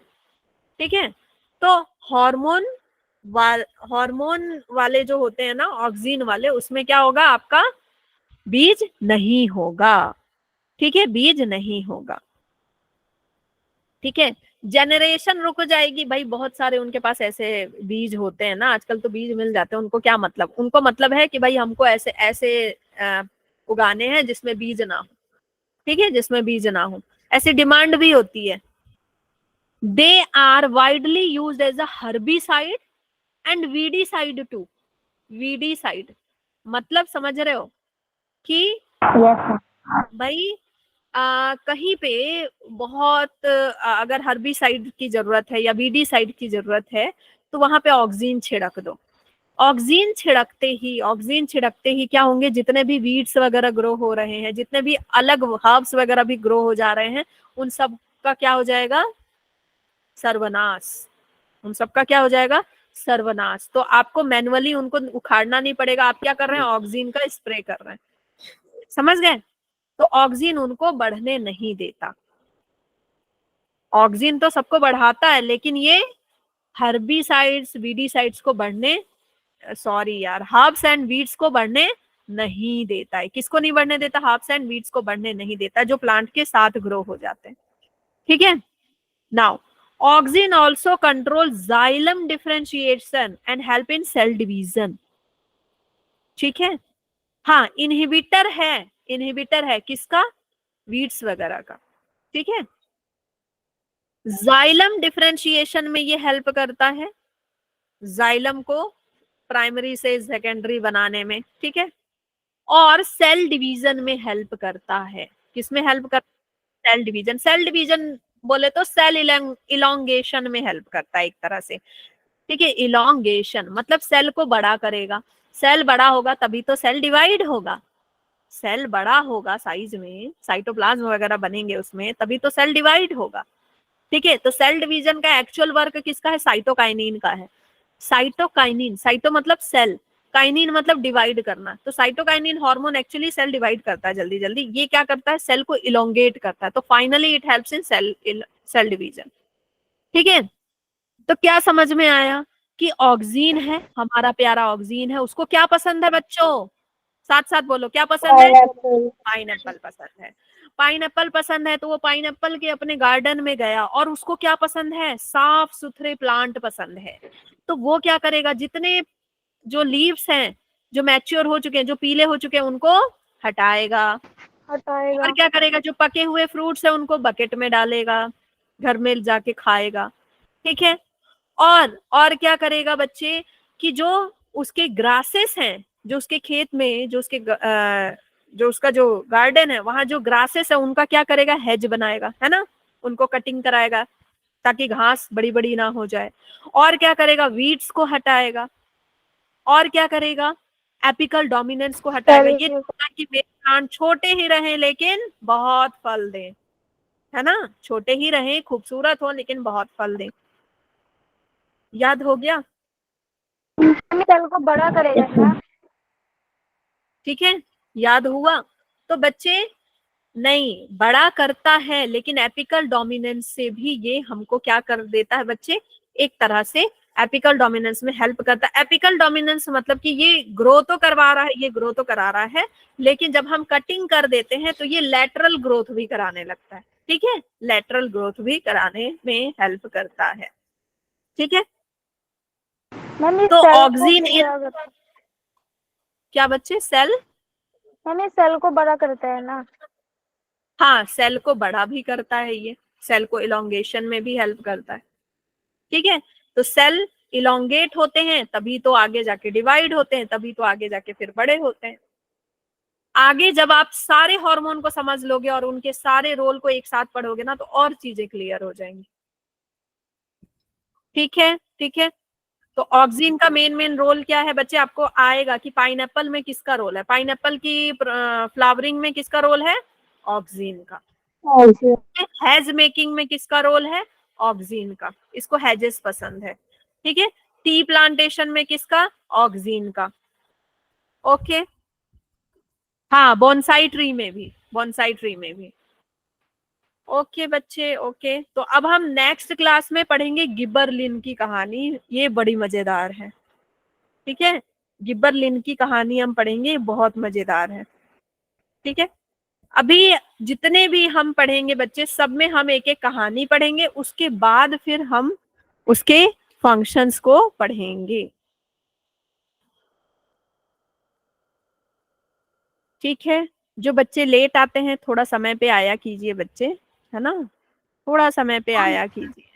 ठीक है। तो हार्मोन वाले जो होते हैं ना, ऑक्सिन वाले, उसमें क्या होगा? आपका बीज नहीं होगा, ठीक है, बीज नहीं होगा, ठीक है। जनरेशन रुक जाएगी भाई, बहुत सारे उनके पास ऐसे बीज होते हैं ना, आजकल तो बीज मिल जाते हैं उनको। क्या मतलब? उनको मतलब है कि भाई हमको ऐसे ऐसे उगाने हैं जिसमें बीज ना हो, ठीक है, जिसमें बीज ना हो, ऐसी डिमांड भी होती है। They are widely used as a herbicide and weedicide too. Weedicide मतलब समझ रहे हो कि भाई कहीं पे बहुत अगर हर्बिसाइड की जरूरत है या वीडीसाइड की जरूरत है तो वहां पे ऑक्सिन छिड़क दो। ऑक्सिन छिड़कते ही क्या होंगे? जितने भी वीड्स वगैरह ग्रो हो रहे हैं, जितने भी अलग हर्ब्स वगैरह भी ग्रो हो जा रहे हैं, उन सब का क्या हो जाएगा? सर्वनाश। उन सबका क्या हो जाएगा? सर्वनाश। तो आपको मैनुअली उनको उखाड़ना नहीं पड़ेगा, आप क्या कर रहे हैं? ऑक्सिन का स्प्रे कर रहे हैं, समझ गए? तो ऑक्सीजन उनको बढ़ने नहीं देता। ऑक्सीजन तो सबको बढ़ाता है, लेकिन ये हर्बिसाइड्स, वीडीसाइड्स को बढ़ने, सॉरी यार, हर्ब्स एंड वीड्स को बढ़ने नहीं देता है। किसको नहीं बढ़ने देता? हर्ब्स एंड वीड्स को बढ़ने नहीं देता, जो प्लांट के साथ ग्रो हो जाते हैं। ठीक है? Now auxin also control xylem differentiation and help in cell division. ठीक है? हाँ, इनहिबिटर है किसका? वीड्स वगैरह का। ठीक है? जाइलम डिफरेंशिएशन में ये हेल्प करता है, जाइलम को प्राइमरी से सेकेंडरी बनाने में। ठीक है? और सेल डिवीजन में हेल्प करता है। किसमें हेल्प करता है? Cell division. सेल डिवीजन बोले तो सेल इलोंगेशन में हेल्प करता है एक तरह से। ठीक है? इलोंगेशन मतलब सेल को बड़ा करेगा। सेल बड़ा होगा तभी तो सेल डिवाइड होगा। सेल बड़ा होगा साइज में, साइटोप्लाज्म वगैरह बनेंगे उसमें, तभी तो सेल डिवाइड होगा। ठीक है? तो सेल डिवीजन का एक्चुअल वर्क किसका है? साइटोकाइनिन का है। साइटोकाइनिन, साइटो मतलब सेल, काइनिन मतलब डिवाइड करना। तो cytokinin hormone actually cell divide करता है जल्दी जल्दी। ये क्या करता है? सेल को इलोंगेट करता है। तो finally it helps in cell division. ठीक है? तो क्या समझ में आया कि ऑक्सीजन है, हमारा प्यारा ऑक्सीजन है, उसको क्या पसंद है बच्चों? साथ साथ बोलो, क्या पसंद है? पाइनएप्पल। पाइनएप्पल पसंद है। पाइनएप्पल पसंद है तो वो पाइनएप्पल के अपने गार्डन में गया, और उसको क्या पसंद है? साफ सुथरे प्लांट पसंद है। तो वो क्या करेगा? जितने जो लीव्स हैं, जो मैच्योर हो चुके हैं, जो पीले हो चुके हैं, उनको हटाएगा। हटाएगा। और क्या करेगा? जो पके हुए फ्रूट्स है उनको बकेट में डालेगा, घर में जाके खाएगा। ठीक है? और क्या करेगा बच्चे कि जो उसके ग्रासेस हैं, जो उसके खेत में, जो उसके जो उसका जो गार्डन है, वहां जो ग्रासेस है उनका क्या करेगा? हेज बनाएगा, है ना? उनको कटिंग कराएगा ताकि घास बड़ी बड़ी ना हो जाए। और क्या करेगा? वीड्स को हटाएगा। और क्या करेगा? एपिकल डोमिनेंस को हटाएगा। ये कि मेरे प्लांट छोटे ही रहें लेकिन बहुत फल दें, है ना? छोटे ही रहें, खूबसूरत हो, लेकिन बहुत फल दें। याद हो गया? सेल को बड़ा करेगा क्या? ठीक है? याद हुआ? तो बच्चे, नहीं, बड़ा करता है, लेकिन एपिकल डोमिनेंस से भी ये हमको क्या कर देता है बच्चे? एक तरह से एपिकल डोमिनेंस में हेल्प करता है। एपिकल डोमिनेंस मतलब कि ये ग्रो तो करवा रहा है, ये ग्रो तो करा रहा है, लेकिन जब हम कटिंग कर देते हैं तो ये लेटरल ग्रोथ भी कराने लगता है। ठीक है? लेटरल ग्रोथ भी कराने में हेल्प करता है। ठीक है? मैम ये तो सेल को ऑक्सीजन क्या करता है? क्या बच्चे? सेल, मैम ये सेल को बड़ा करता है ना? हाँ, सेल को बड़ा भी करता है, ये सेल को इलोंगेशन में भी हेल्प करता है। ठीक है? तो सेल इलोंगेट होते हैं तभी तो आगे जाके डिवाइड होते हैं, तभी तो आगे जाके फिर बड़े होते हैं। आगे जब आप सारे हार्मोन को समझ लोगे और उनके सारे रोल को एक साथ पढ़ोगे ना, तो और चीजें क्लियर हो जाएंगी। ठीक है? ठीक है? तो ऑक्सीजन का मेन रोल क्या है बच्चे? आपको आएगा कि पाइनएप्पल में किसका रोल है, पाइनएप्पल की फ्लावरिंग में किसका रोल है? ऑक्सीजन का। ऑक्सीजन। हैज मेकिंग में किसका रोल है? ऑक्सीजन का। इसको हैजेस पसंद है। ठीक है? टी प्लांटेशन में किसका? ऑक्सीजन का। ओके? हाँ, बोनसाई ट्री में भी, बोनसाई ट्री में भी। ओके बच्चे, ओके। तो अब हम नेक्स्ट क्लास में पढ़ेंगे गिबरलिन की कहानी, ये बड़ी मजेदार है। ठीक है? गिबरलिन की कहानी हम पढ़ेंगे, बहुत मजेदार है। ठीक है? अभी जितने भी हम पढ़ेंगे बच्चे, सब में हम एक एक कहानी पढ़ेंगे, उसके बाद फिर हम उसके फंक्शंस को पढ़ेंगे। ठीक है? जो बच्चे लेट आते हैं, थोड़ा समय पे आया कीजिए बच्चे, है ना? थोड़ा समय पे आया कीजिए।